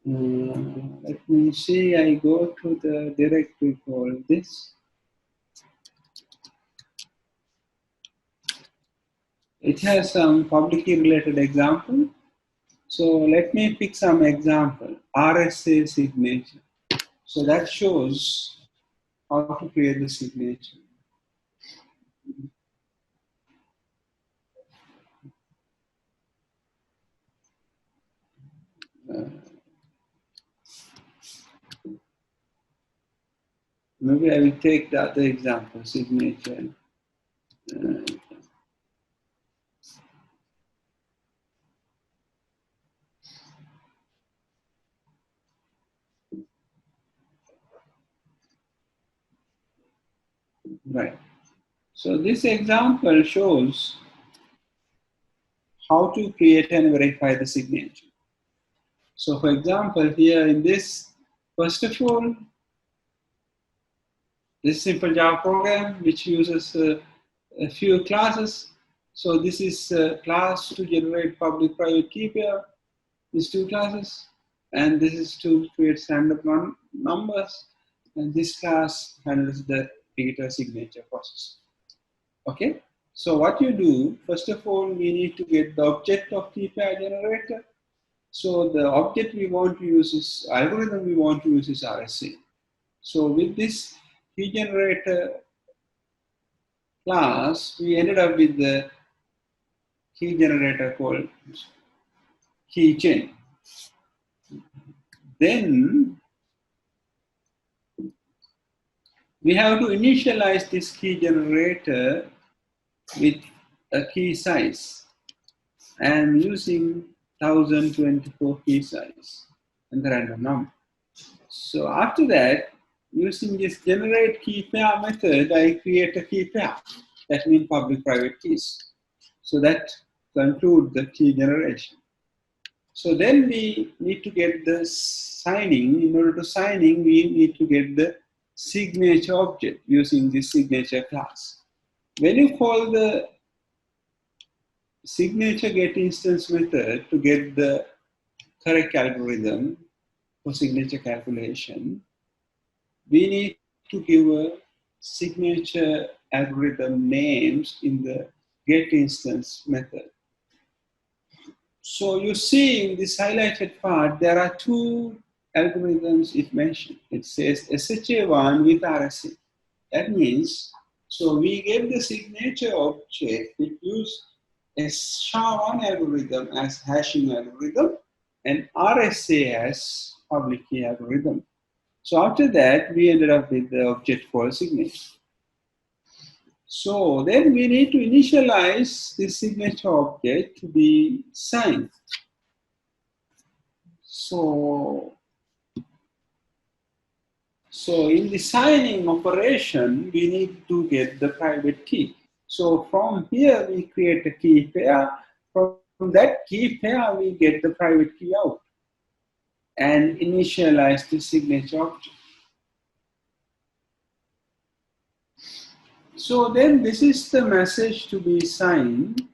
Let me see, I go to the directory called this. It has some publicly related example. So let me pick some example, RSA signature. So that shows how to create the signature. Maybe I will take the other example, signature. Right. So this example shows how to create and verify the signature. So for example, here in this, first of all, this simple Java program which uses a few classes. So this is a class to generate public-private key pair, these two classes, and this is to create standard numbers, and this class handles the digital signature process. Okay, so what you do, first of all, we need to get the object of key pair generator. So the object we want to use is, algorithm we want to use is RSA. So with this key generator class, we ended up with the key generator called keychain. Then we have to initialize this key generator with a key size and using 1024 key size and the random number. So after that, using this generate key pair method, I create a key pair. That means public-private keys. So that concludes the key generation. So then we need to get the signing. In order to signing, we need to get the signature object using this signature class. When you call the signature get instance method to get the correct algorithm for signature calculation, we need to give a signature algorithm names in the get instance method. So you see in this highlighted part, there are two algorithms it mentioned. It says SHA1 with RSA. That means, so we get the signature object, it use a SHA1 algorithm as hashing algorithm and RSA as public key algorithm. So after that, we ended up with the object called signature. So then we need to initialize this signature object to be signed. So in the signing operation, we need to get the private key. So from here, we create a key pair. From that key pair, we get the private key out and initialize the signature object. So then this is the message to be signed.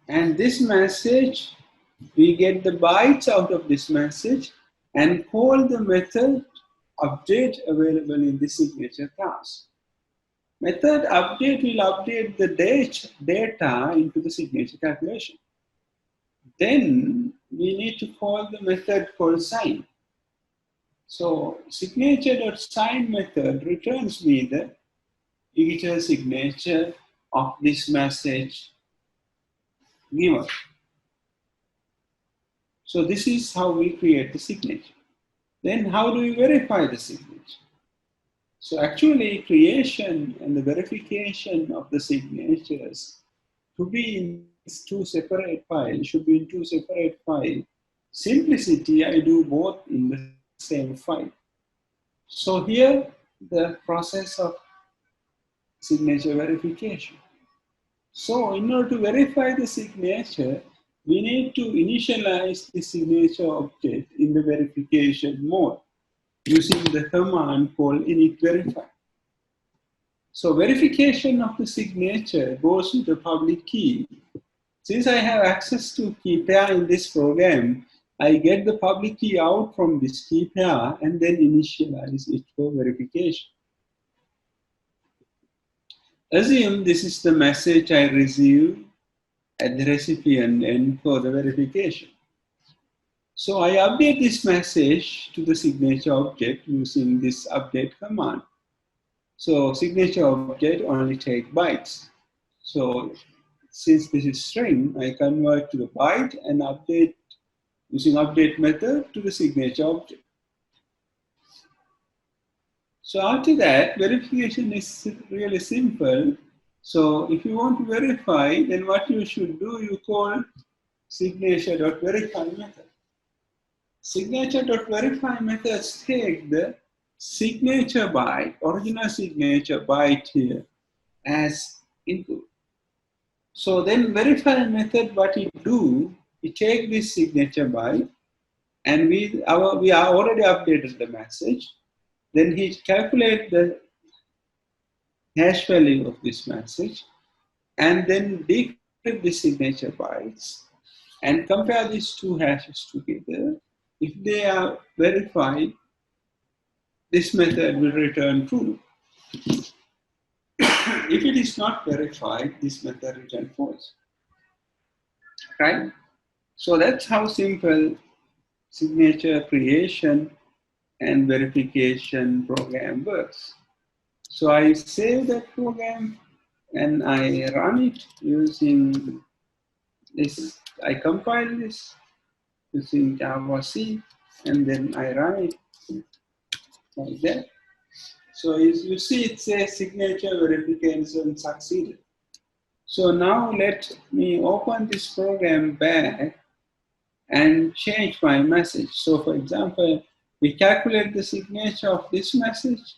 And this message, we get the bytes out of this message and call the method update available in the signature class. Method update will update the data into the signature calculation. Then we need to call the method called sign. So signature.sign method returns me the digital signature of this message given. So this is how we create the signature. Then how do we verify the signature? So actually creation and the verification of the signatures to be in two separate files, should be in two separate files. Simplicity, I do both in the same file. So here the process of signature verification. So in order to verify the signature, we need to initialize the signature object in the verification mode using the command called initVerify. So verification of the signature goes with the public key. Since I have access to key pair in this program, I get the public key out from this key pair and then initialize it for verification. Assume this is the message I receive at the recipient end for the verification. So I update this message to the signature object using this update command. So signature object only take bytes. So since this is string, I convert to the byte and update using update method to the signature object. So after that, verification is really simple. So if you want to verify, then what you should do, you call signature.verify method. Signature.verify methods take the signature byte, original signature byte here as input. So then verify method, what it do, it take this signature byte and we are already updated the message. Then he calculate the hash value of this message and then decrypt the signature bytes and compare these two hashes together. If they are verified, this method will return true. If it is not verified, this method returns false. Right? So that's how simple signature creation and verification program works. So I save that program and I run it using this. I compile this using Java-C and then I run it like that. So as you see, it says signature verification succeeded. So now let me open this program back and change my message. So for example, we calculate the signature of this message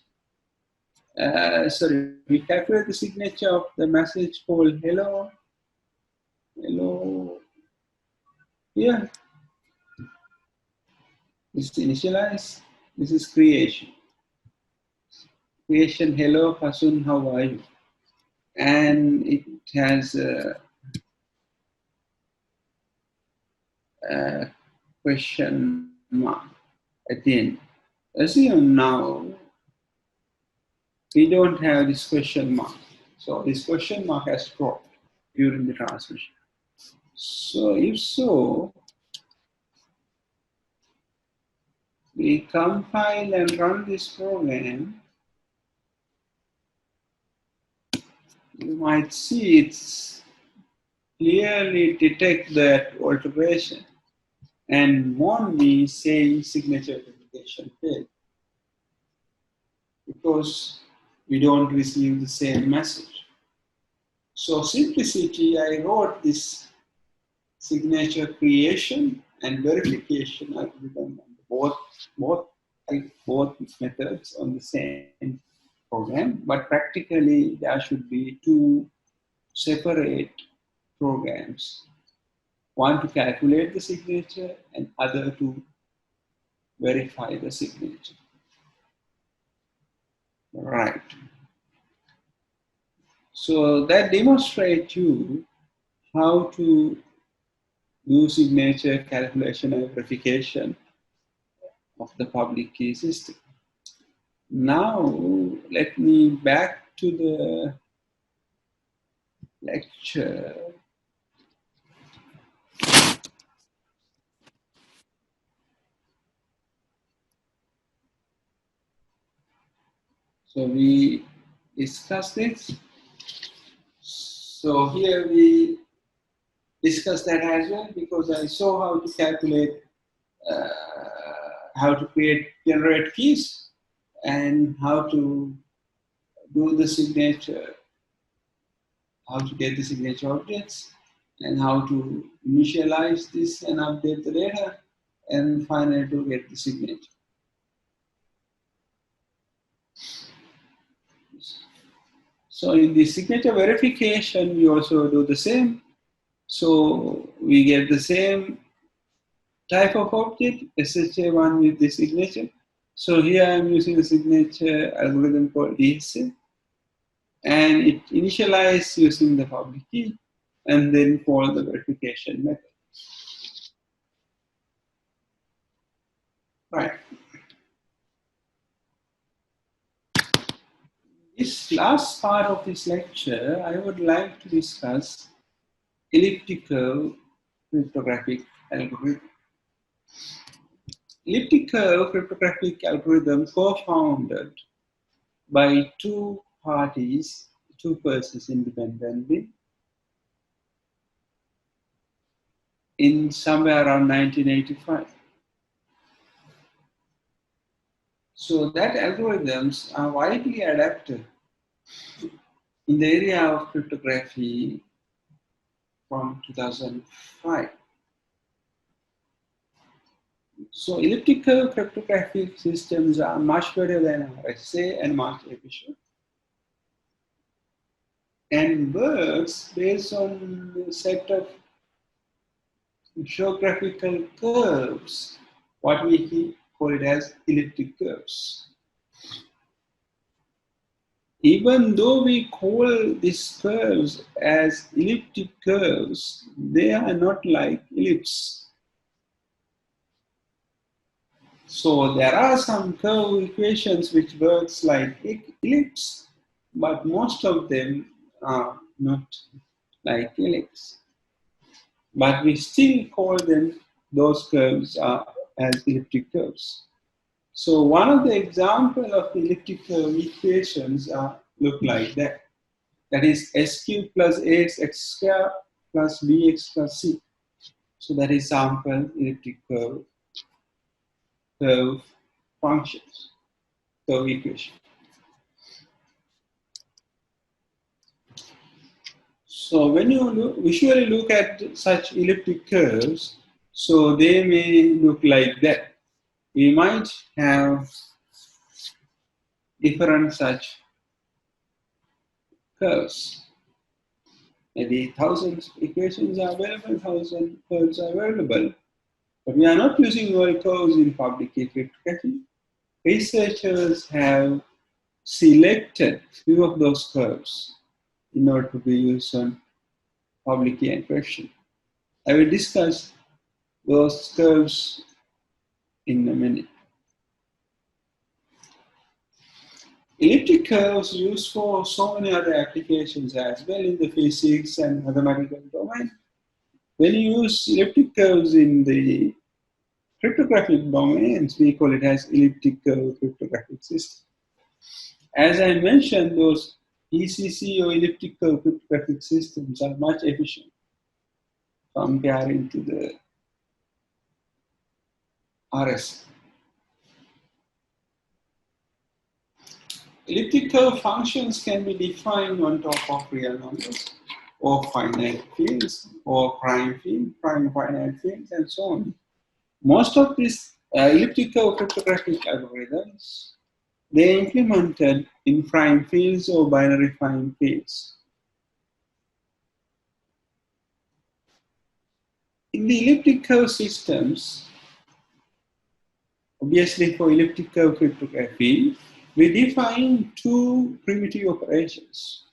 sorry, we calculate the signature of the message called hello, hello, here. This is initialize, this is creation. Creation, hello, Hasun, how are you? And it has a question mark at the end. Assume now we don't have this question mark. So this question mark has dropped during the transmission. So if so, we compile and run this program, you might see it's clearly detect that alteration and won't be saying signature verification failed because we don't receive the same message. So simplicity, I wrote this signature creation and verification algorithm, both methods on the same program, but practically there should be two separate programs. One to calculate the signature and other to verify the signature. Right. So that demonstrates you how to do signature calculation and verification of the public key system. Now, let me back to the lecture. So we discuss this. So here we discuss that as well because I saw how to calculate, how to generate keys and how to do the signature, how to get the signature objects and how to initialize this and update the data and finally to get the signature. So in the signature verification, we also do the same. So we get the same type of object, SHA1 with the signature. So here I'm using a signature algorithm called RSA, and it initializes using the public key and then call the verification method. Right. This last part of this lecture, I would like to discuss elliptical cryptographic algorithm. Elliptical cryptographic algorithm co-founded by two parties, two persons independently in somewhere around 1985. So that algorithms are widely adapted in the area of cryptography from 2005. So elliptical cryptographic systems are much better than RSA and much efficient, and works based on a set of geographical curves, what we call it as elliptic curves. Even though we call these curves as elliptic curves, they are not like ellipse. So there are some curve equations which works like ellipse, but most of them are not like ellipse. But we still call them, those curves as elliptic curves. So one of the examples of the elliptic curve equations look like that. That is s cubed plus ax x squared plus bx plus c. So that is sample elliptic curve functions, curve equation. So when you visually look at such elliptic curves, so they may look like that. We might have different such curves. Maybe 1,000 equations are available, 1,000 curves are available. But we are not using all curves in public key cryptography. Researchers have selected few of those curves in order to be used on public key encryption. I will discuss those curves in a minute. Elliptic curves used for so many other applications as well in the physics and mathematical domain. When you use elliptic curves in the cryptographic domains, we call it as elliptic curve cryptographic system. As I mentioned, those ECC or elliptic curve cryptographic systems are much efficient comparing to the RSA. Elliptic curve functions can be defined on top of real numbers, or finite fields, or prime field, prime finite fields, and so on. Most of these elliptic curve cryptographic algorithms, they are implemented in prime fields or binary prime fields. In the elliptic curve systems, obviously for elliptic curve cryptography, we define two primitive operations.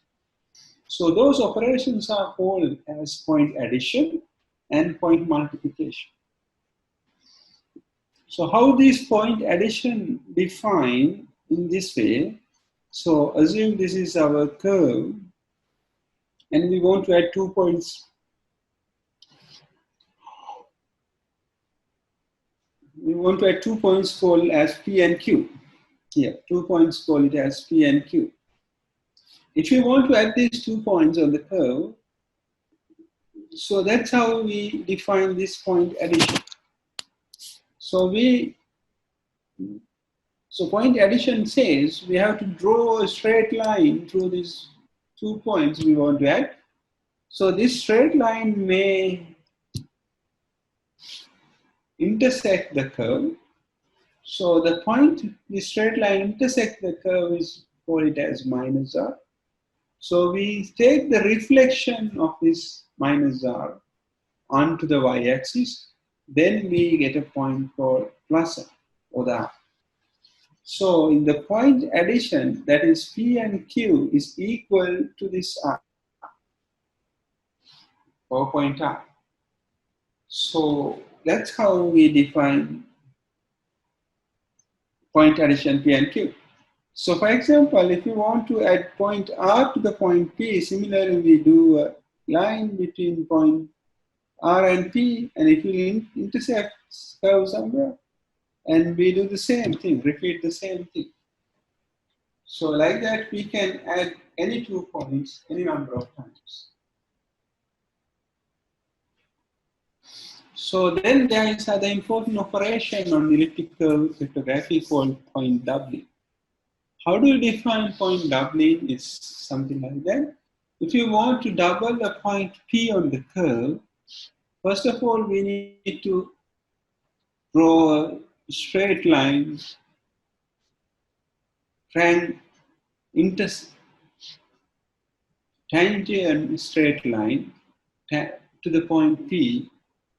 So those operations are called as point addition and point multiplication. So how this point addition defined in this way? So assume this is our curve and we want to add 2 points. We want to add 2 points called as P and Q. Here, 2 points call it as P and Q. If you want to add these 2 points on the curve, so that's how we define this point addition. So point addition says we have to draw a straight line through these 2 points we want to add. So this straight line may intersect the curve. So the point the straight line intersect the curve is call it as minus R. So we take the reflection of this minus R onto the y-axis, then we get a point called plus R or the R. So in the point addition, that is P and Q is equal to this R or point R. So that's how we define point addition P and Q. So for example, if you want to add point R to the point P, similarly we do a line between point R and P, and it will intersect curve somewhere, and we do the same thing, repeat the same thing. So like that, we can add any 2 points any number of times. So then there is another important operation on elliptic curve cryptography called point doubling. How do you define point doubling? Is something like that. If you want to double the point P on the curve, first of all, we need to draw a straight line, tangent straight line to the point P.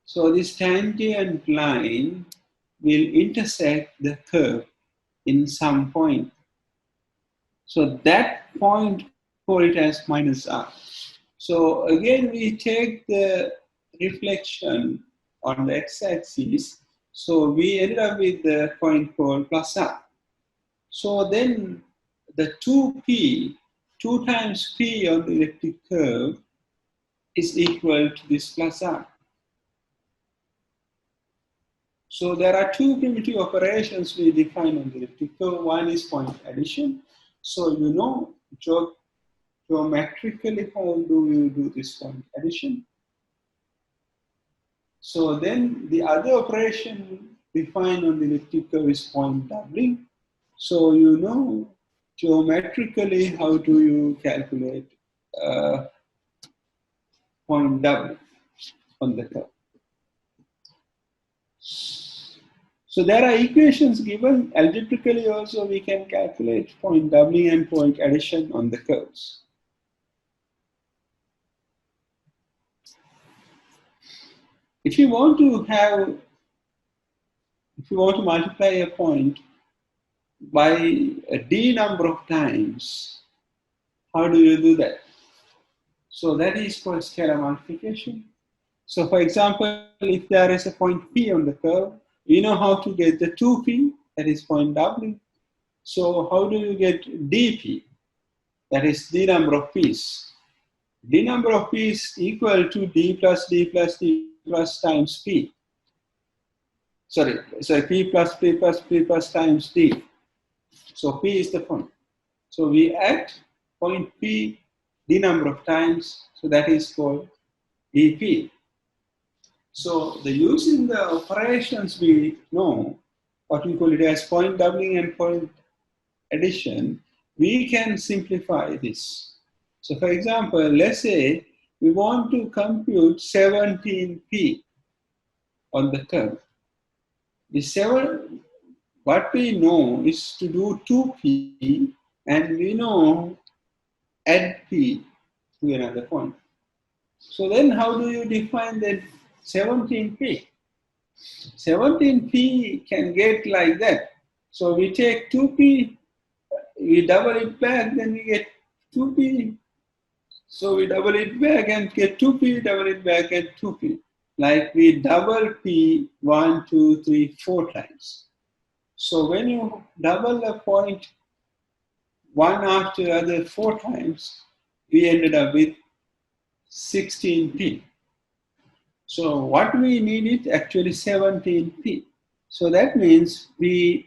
So this tangent line will intersect the curve in some point. So that point, call it as minus R. So again, we take the reflection on the x-axis. So we ended up with the point called plus R. So then the 2P, 2 times P on the elliptic curve is equal to this plus R. So there are 2 primitive operations we define on the elliptic curve. One is point addition. So you know geometrically how do you do this point addition. So then the other operation defined on the elliptic curve is point doubling. So you know geometrically how do you calculate point doubling on the curve. So there are equations given. Algebraically also we can calculate point doubling and point addition on the curves. If you want to multiply a point by a d number of times, how do you do that? So that is called scalar multiplication. So for example, if there is a point P on the curve, you know how to get the 2P, that is point W. So how do you get dP? That is d number of P's. D number of P's equal to d plus d plus d plus times P. Sorry, P plus P plus P plus times D. So P is the point. So we add point P d number of times, so that is called dP. So using the operations we know, what we call it as point doubling and point addition, we can simplify this. So for example, let's say we want to compute 17P on the curve. What we know is to do 2P, and we know add P to another point. So then how do you define that 17P? 17P can get like that. So we take 2P, we double it back, then we get 2P. So we double it back and get 2P, double it back and 2P. Like we double P 1, 2, 3, 4 times. So when you double a point one after the other 4 times, we ended up with 16P. So what we need is actually 17P. So that means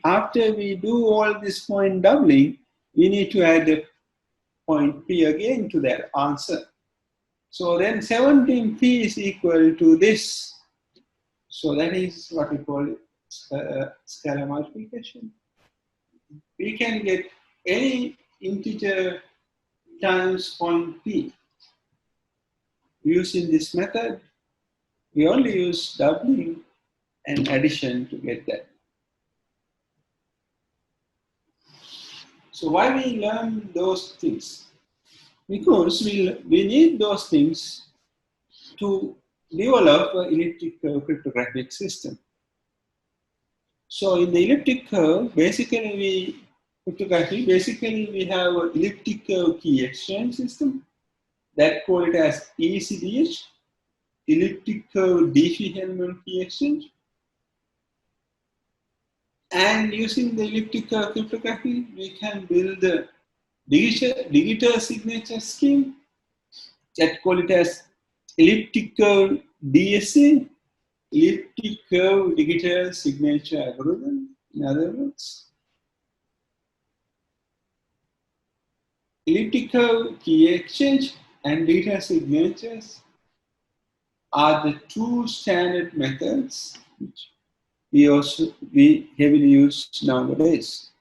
after we do all this point doubling, we need to add a point P again to that answer. So then 17P is equal to this. So that is what we call scalar multiplication. We can get any integer times point P. Using this method, we only use doubling and addition to get that. So why we learn those things? Because we need those things to develop an elliptic curve cryptographic system. So in the elliptic curve, basically we have an elliptic curve key exchange system that call it as ECDH, elliptic curve Diffie-Hellman key exchange. And using the elliptic curve cryptography, we can build the digital signature scheme that call it as elliptic curve DSA, elliptic curve digital signature algorithm. In other words, elliptic curve key exchange and digital signatures are the two standard methods which we heavily use nowadays.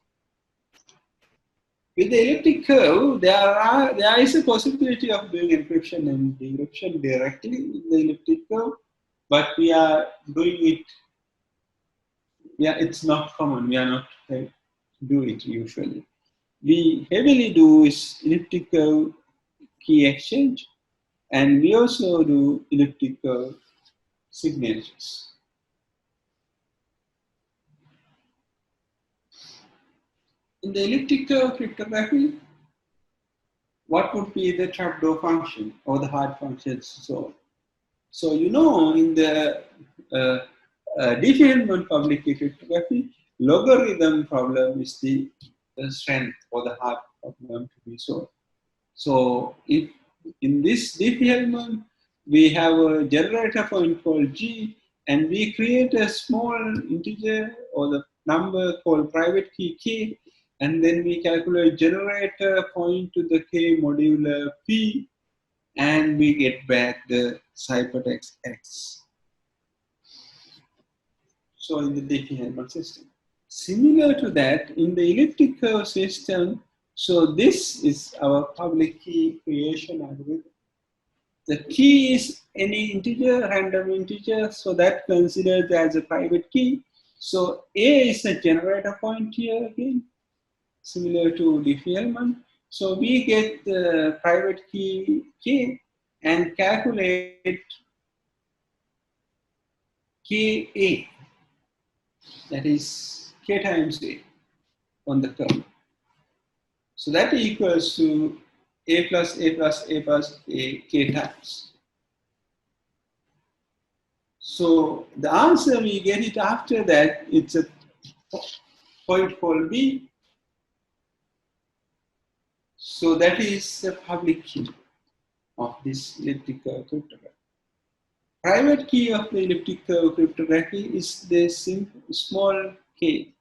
With the elliptic curve, there is a possibility of doing encryption and decryption directly in the elliptic curve, but we are doing it. Yeah, it's not common. We are not do it usually. We heavily do is elliptic curve key exchange, and we also do elliptic curve signatures. In the elliptic curve cryptography, what would be the trapdoor function or the hard functions? So you know, in the Diffie-Hellman public key cryptography, logarithm problem is the strength or the hard problem to be solved. So if in this Diffie-Hellman, we have a generator point called G, and we create a small integer or the number called private key K, and then we calculate generator point to the K modular P, and we get back the ciphertext X. So in the Diffie-Hellman system. Similar to that, in the elliptic curve system, so this is our public key creation algorithm. The key is any integer, random integer, so that considered as a private key. So A is a generator point here again, similar to Diffie-Hellman. So we get the private key K and calculate Ka, that is K times A on the curve. So that equals to A plus A plus A plus A K times. So the answer we get it after that, it's a point called B. So that is the public key of this elliptic curve cryptography. Private key of the elliptic curve cryptography is the simple, small k.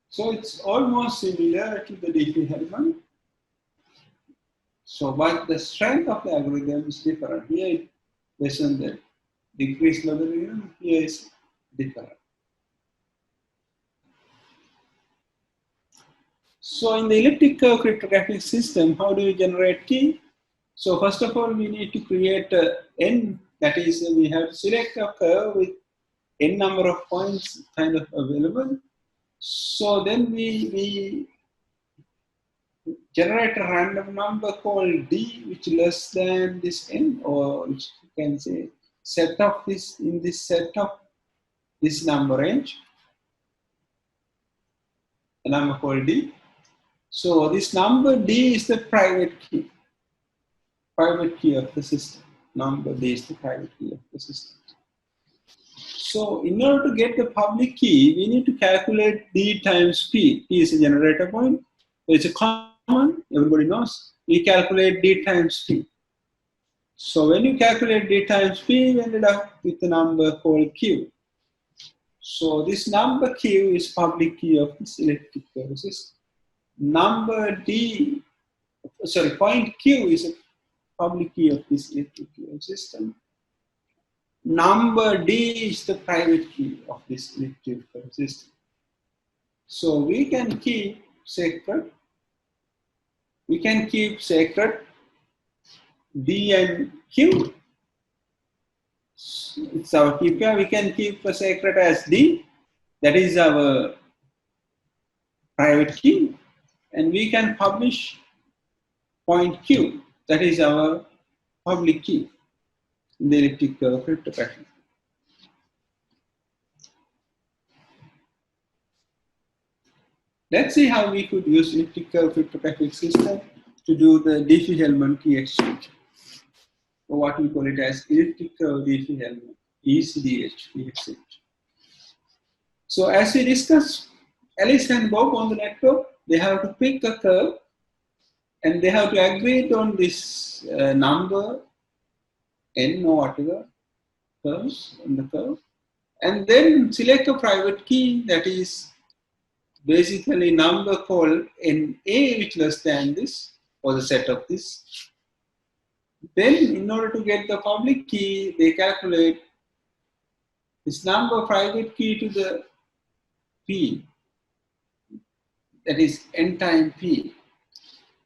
So it's almost similar to the Diffie-Hellman. So, but the strength of the algorithm is different. Here, based on the decreased logarithm, here is different. So, in the elliptic curve cryptographic system, how do you generate key? So, first of all, we need to create n. That is, we have to select a curve with n number of points kind of available. So then we generate a random number called d, which is less than this n, or which you can say set of this in this set of this number range, a number called d. So this number d is the private key of the system. Number d is the private key of the system. So in order to get the public key, we need to calculate d times p. P is a generator point. So it's a common, everybody knows. We calculate d times p. So when you calculate d times p, you ended up with a number called q. So this number q is public key of this elliptic curve system. Point q is a public key of this elliptic curve system. Number d is the private key of this elliptic curve system. So we can keep sacred. We can keep sacred d and q. It's our key pair. We can keep a sacred as d. That is our private key. And we can publish point q. That is our public key in the elliptic curve cryptography. Let's see how we could use elliptic curve cryptographic system to do the Diffie-Hellman key exchange, or what we call it as elliptic curve Diffie-Hellman, ECDH key exchange. So as we discussed, Alice and Bob on the network, they have to pick a curve and they have to agree on this number n or whatever curves on the curve, and then select a private key that is basically number called NA, which less than this, or the set of this. Then in order to get the public key, they calculate this number private key to the P, that is n time P.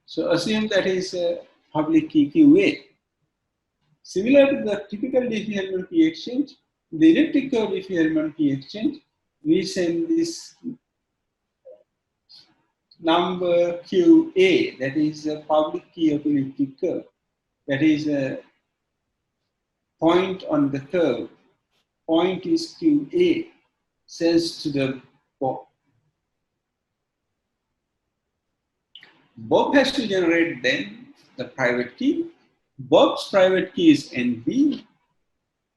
So assume that is a public key QA. Similar to the typical Diffie-Hellman key exchange, the elliptic curve Diffie-Hellman key exchange, we send this number QA, that is a public key of elliptic curve. That is a point on the curve. Point is QA, sends to the Bob. Bob has to generate then the private key. Bob's private key is NB.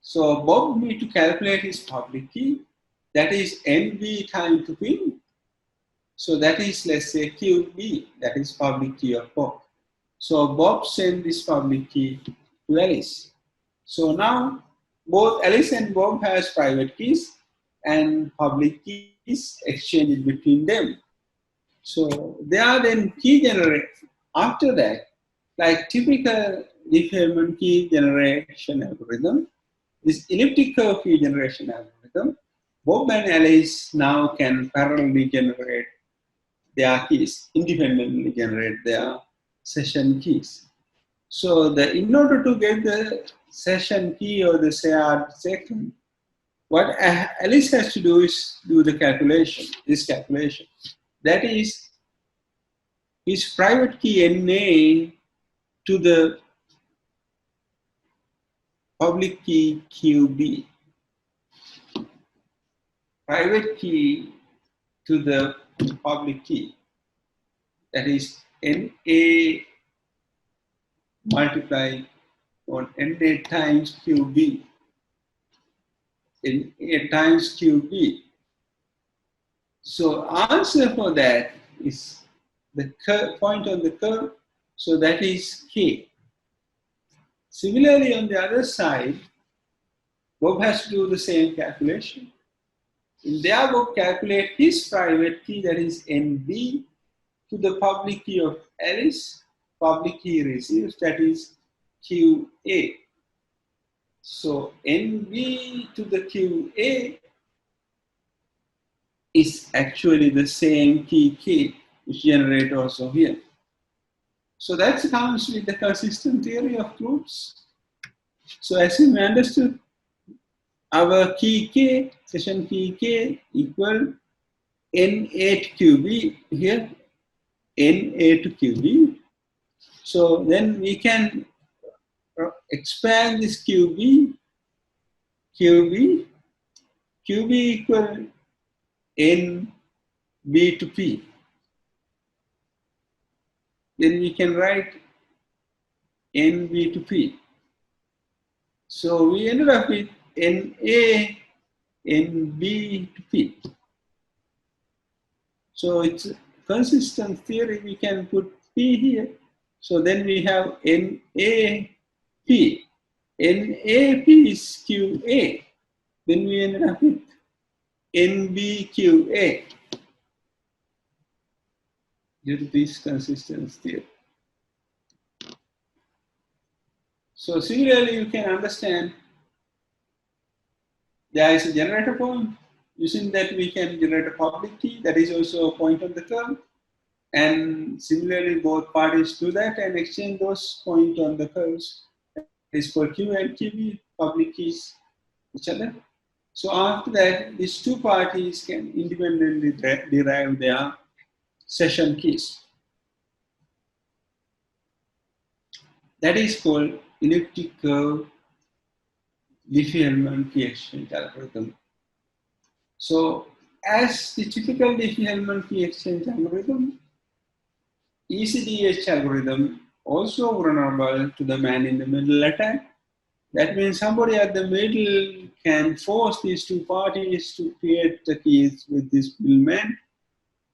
So Bob needs to calculate his public key. That is NB times to P. So that is, let's say, QB, that is public key of Bob. So Bob sent this public key to Alice. So now both Alice and Bob has private keys and public keys exchanged between them. So they are then key generated. After that, like typical Diffie-Hellman key generation algorithm, this elliptic curve key generation algorithm, Bob and Alice now can parallelly generate their keys, independently generate their session keys. So in order to get the session key or the shared second, what Alice has to do is do the calculation, this calculation. That is his private key NA to the public key QB, private key to the public key, that is NA multiplied on NA times QB, NA times QB. So answer for that is the point on the curve, so that is K. Similarly, on the other side, Bob has to do the same calculation. In there, Bob calculate his private key, that is NB, to the public key of Alice, public key receives, that is QA. So NB to the QA is actually the same key K, which generate also here. So that comes with the consistent theory of groups. So as you may understood, our key K, session key K equal N8 QB here, N8 QB. So then we can expand this QB equal NB to P. Then we can write NB to P. So we ended up with NA, NB to P. So it's a consistent theory, we can put P here. So then we have NAP. NAP is QA. Then we ended up with NBQA due to this consistent theory. So similarly, you can understand there is a generator point. Using that, we can generate a public key. That is also a point on the curve. And similarly, both parties do that and exchange those points on the curves. That is for Q and QB, public keys each other. So after that, these two parties can independently derive their session keys. That is called elliptic curve Diffie-Hellman key exchange algorithm. So as the typical Diffie-Hellman key exchange algorithm, ECDH algorithm also vulnerable to the man-in-the-middle attack. That means somebody at the middle can force these two parties to create the keys with this middleman.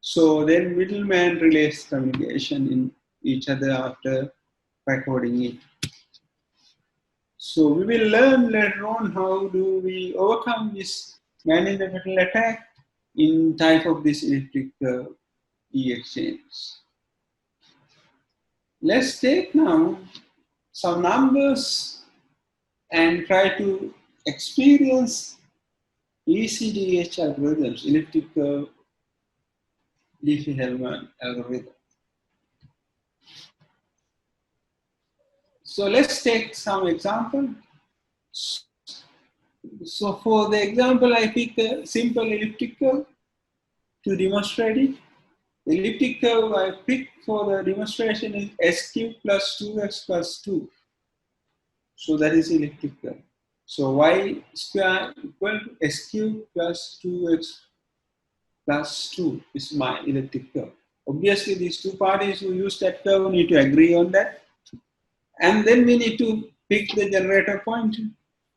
So then middleman relays communication in each other after recording it. So we will learn later on how do we overcome this man-in-the-middle attack in type of this elliptic key exchange. Let's take now some numbers and try to experience ECDH algorithms, elliptic curve Diffie-Hellman algorithm. So let's take some example. So for the example, I pick a simple elliptic curve to demonstrate it. The elliptic curve I pick for the demonstration is S cubed plus 2x plus 2. So that is elliptic curve. So y square equal to S cubed plus 2x plus 2 is my elliptic curve. Obviously, these two parties who use that curve need to agree on that. And then we need to pick the generator point,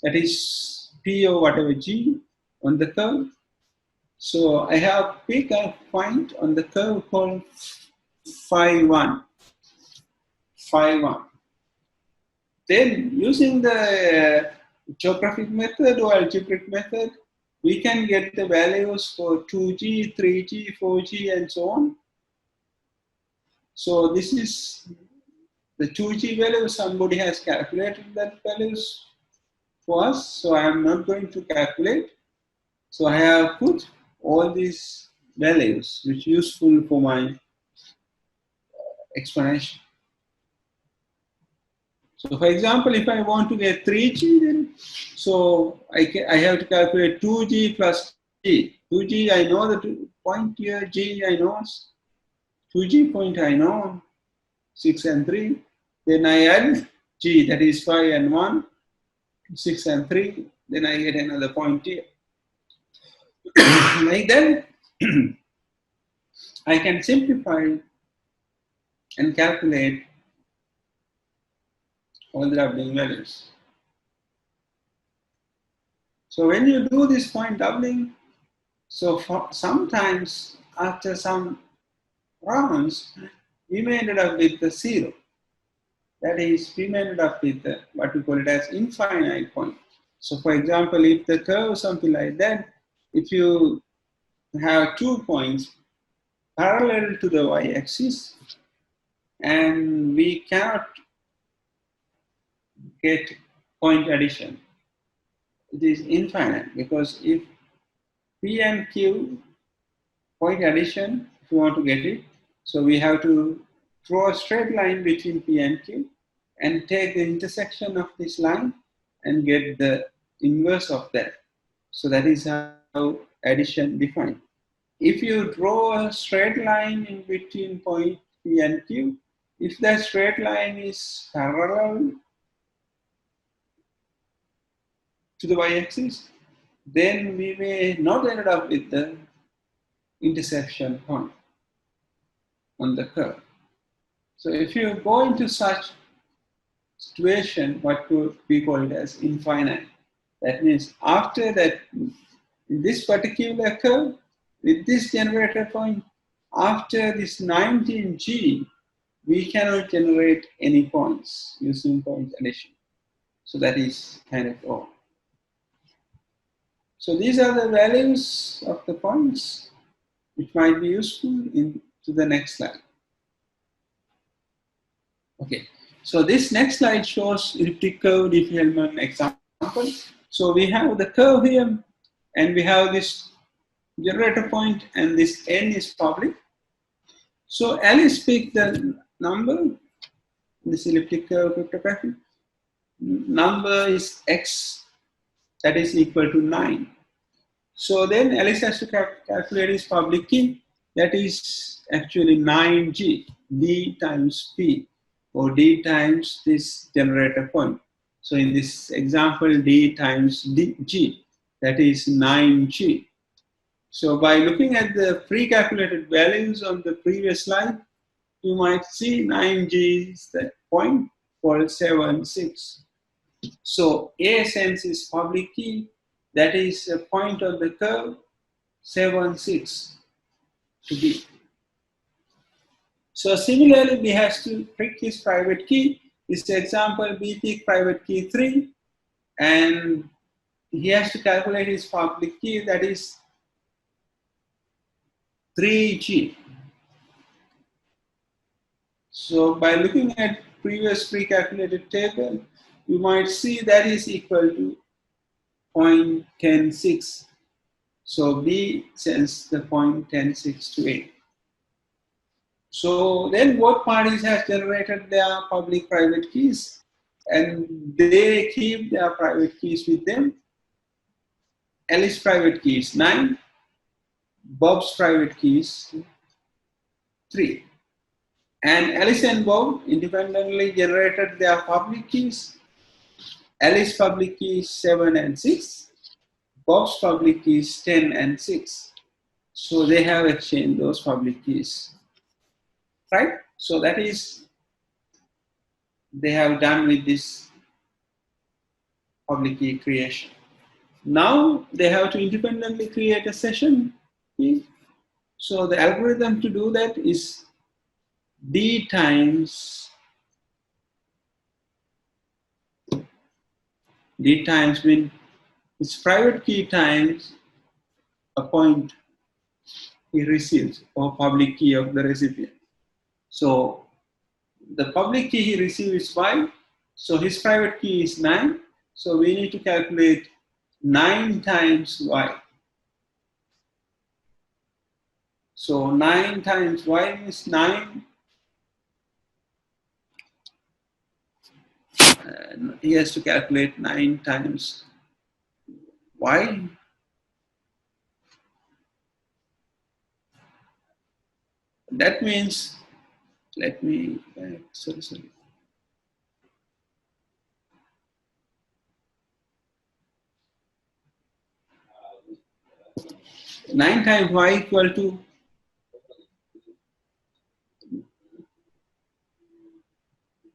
that is P or whatever G on the curve. So I have picked a point on the curve called phi 1. Then using the cryptographic method or algebraic method, we can get the values for 2G, 3G, 4G, and so on. So this is the 2G value. Somebody has calculated that values for us. So I am not going to calculate. So I have put all these values which are useful for my explanation. So for example, if I want to get 3G, then so I have to calculate 2G plus G. 2G, I know the point here, G I know, 2G point I know, 6 and 3. Then I add G, that is 5 and 1, 6 and 3, then I get another point here. Like that, I can simplify and calculate all the doubling values. So when you do this point doubling, so sometimes after some rounds, we may end up with the 0. That is, we may end up with what we call it as infinite point. So for example, if the curve is something like that, if you have 2 points parallel to the y-axis, and we cannot get point addition, it is infinite, because if P and Q point addition, if you want to get it, so we have to draw a straight line between P and Q and take the intersection of this line and get the inverse of that. So that is how addition defined. If you draw a straight line in between point P and Q, if that straight line is parallel to the y-axis, then we may not end up with the intersection point on the curve. So if you go into such situation, what we call it as infinite, that means after that, in this particular curve, with this generator point, after this 19G, we cannot generate any points using point addition. So that is kind of all. So these are the values of the points which might be useful in to the next slide. Okay, so this next slide shows elliptic curve Diffie-Hellman example. So we have the curve here, and we have this generator point, and this n is public. So Alice picked the number, this elliptic curve cryptography. Number is x, that is equal to 9. So then Alice has to calculate his public key, that is actually 9G, D times P, or D times this generator point. So in this example, D times G, that is 9G. So by looking at the pre-calculated values on the previous slide, you might see 9G is the point called 76. So A sense is public key, that is a point on the curve 76 to B. So similarly, B has to pick his private key. This example, B pick private key 3, and he has to calculate his public key, that is 3G. So by looking at previous pre-calculated table, you might see that is equal to 0.106. So B sends the 0.106 to A. So then both parties have generated their public-private keys, and they keep their private keys with them. Alice's private key is 9, Bob's private key is 3. And Alice and Bob independently generated their public keys. Alice's public key is 7 and 6. Bob's public key is 10 and 6. So they have exchanged those public keys. Right? So that is, they have done with this public key creation. Now they have to independently create a session key. So the algorithm to do that is D times mean it's private key times a point he receives, or public key of the recipient. So the public key he receives is 5. So his private key is 9. So we need to calculate 9 times y. So 9 times y is 9. He has to calculate 9 times y. That means, let me, sorry. 9 times y equal to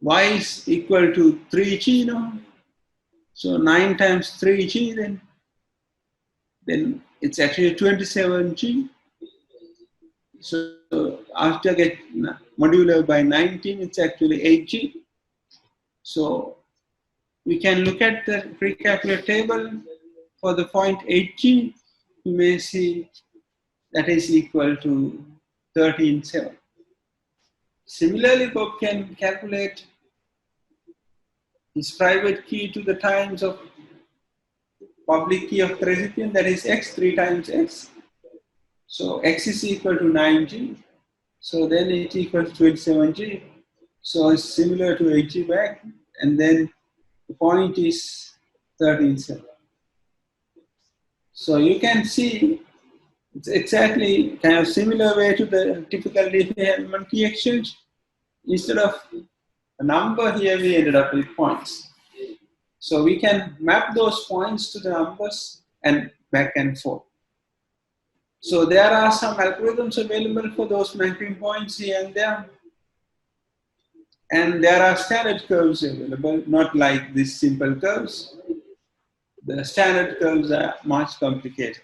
y is equal to 3g, no? So 9 times 3g, then it's actually 27g. So after get modular by 19, it's actually 8g. So we can look at the precalculated table for the point 8g. You may see that is equal to 13.7. Similarly, Bob can calculate his private key to the times of public key of the recipient, that is x, 3 times x. So x is equal to 9g. So then it equals 27g. So it's similar to 8g back. And then the point is 13.7. So you can see it's exactly kind of similar way to the typical Diffie-Hellman key exchange. Instead of a number here, we ended up with points. So we can map those points to the numbers and back and forth. So there are some algorithms available for those mapping points here and there. And there are standard curves available, not like these simple curves. The standard curves are much complicated.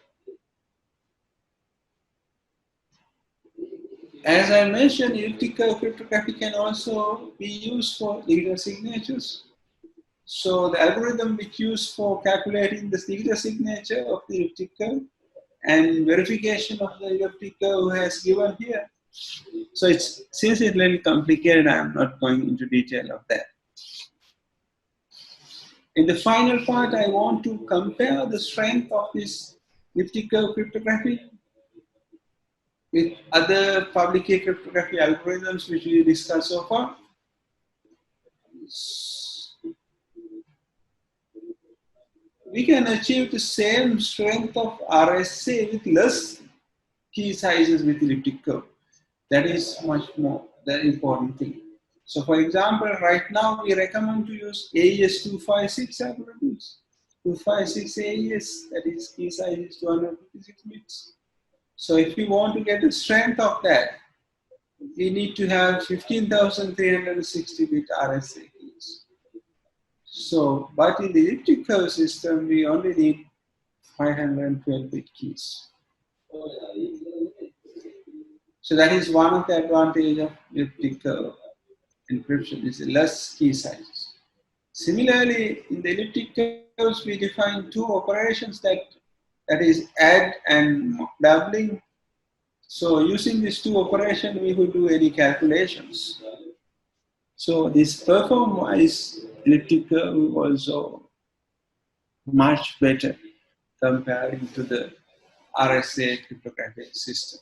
As I mentioned, elliptical cryptography can also be used for digital signatures. So the algorithm which used for calculating the digital signature of the elliptical and verification of the elliptical has given here. So since it's a little complicated, I'm not going into detail of that. In the final part, I want to compare the strength of this elliptical cryptography with other public key cryptography algorithms which we discussed so far. We can achieve the same strength of RSA with less key sizes with elliptic curve. That is much more the important thing. So for example, right now we recommend to use AES 256 algorithms. 256 AES, that is key size is 256 bits. So if we want to get the strength of that, we need to have 15,360 bit RSA keys. So, but in the elliptic curve system, we only need 512 bit keys. So that is one of the advantages of elliptic curve encryption, is less key sizes. Similarly, in the elliptic curves, we define two operations, that is add and doubling. So using these two operations, we could do any calculations. So this perform-wise elliptic curve is also much better comparing to the RSA cryptographic system.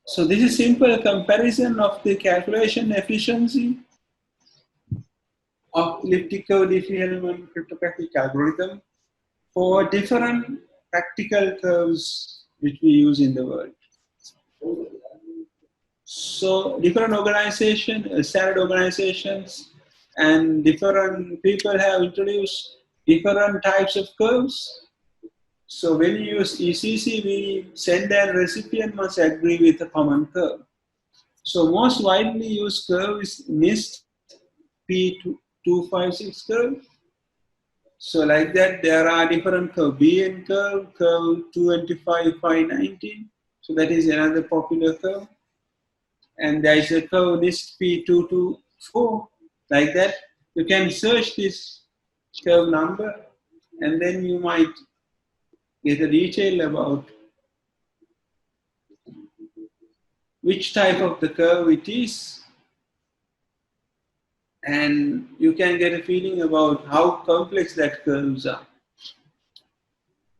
So this is simple comparison of the calculation efficiency of elliptical Diffie-Hellman cryptographic algorithm for different practical curves which we use in the world. So different organizations, standard organizations, and different people have introduced different types of curves. So when you use ECC, we send and recipient must agree with a common curve. So most widely used curve is NIST P256 curve. So like that, there are different curve, BN curve, curve 225, 519. So that is another popular curve. And there is a curve NIST P224, like that. You can search this curve number, and then you might get a detail about which type of the curve it is, and you can get a feeling about how complex that curves are.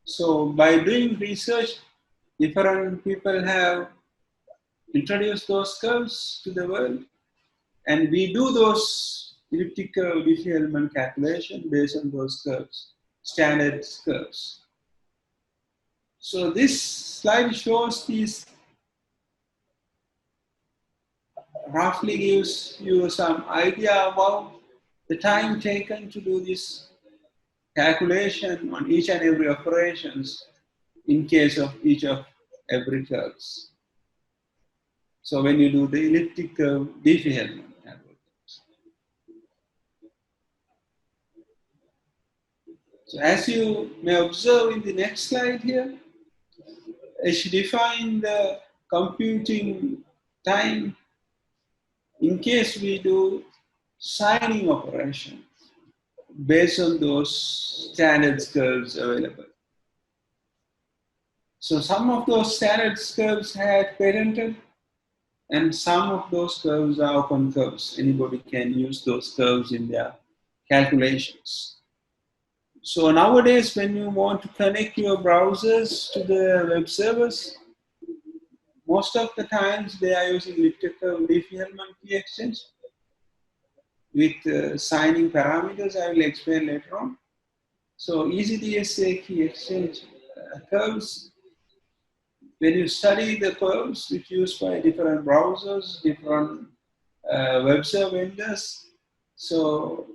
So by doing research, different people have introduced those curves to the world, and we do those elliptical Diffie-Hellman calculation based on those curves, standard curves. So this slide shows these, roughly gives you some idea about the time taken to do this calculation on each and every operations in case of each of every curves. So when you do the elliptic curve Diffie-Hellman algorithms. So as you may observe in the next slide here, I should define the computing time in case we do signing operation based on those standard curves available. So some of those standard curves had patented, and some of those curves are open curves. Anybody can use those curves in their calculations. So nowadays, when you want to connect your browsers to the web servers, most of the times they are using elliptic curve Diffie-Hellman key exchange with signing parameters. I will explain later on. So EasyDSA key exchange curves, when you study the curves which used by different browsers, different web server vendors, so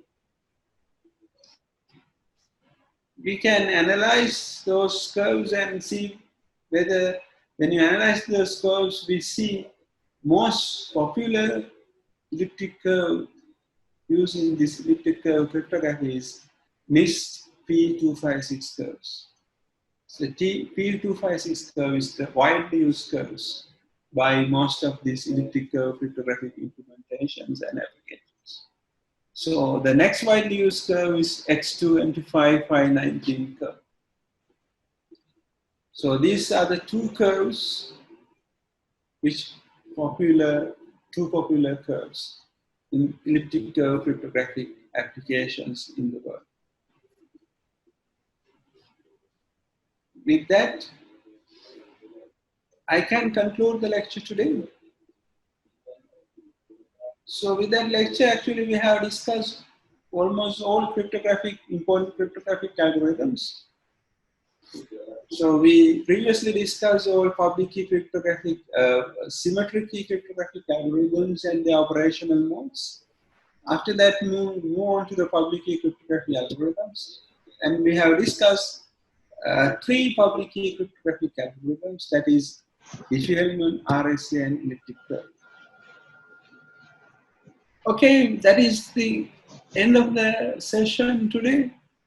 we can analyze those curves and see whether, when you analyze those curves, we see most popular elliptic curve using this elliptic curve cryptography is NIST P256 curves. So P256 curve is the widely used curves by most of these elliptic curve cryptographic implementations and applications. So the next widely used curve is X2-519 curve. So these are the two curves which two popular curves in elliptic curve cryptographic applications in the world. With that, I can conclude the lecture today. So with that lecture, actually we have discussed almost all important cryptographic algorithms. So we previously discussed all public key cryptographic, symmetric key cryptographic algorithms and their operational modes. After that, move on to the public key cryptography algorithms. And we have discussed three public key cryptographic algorithms, that is Diffie-Hellman, RSA, and elliptic curve. Okay, that is the end of the session today.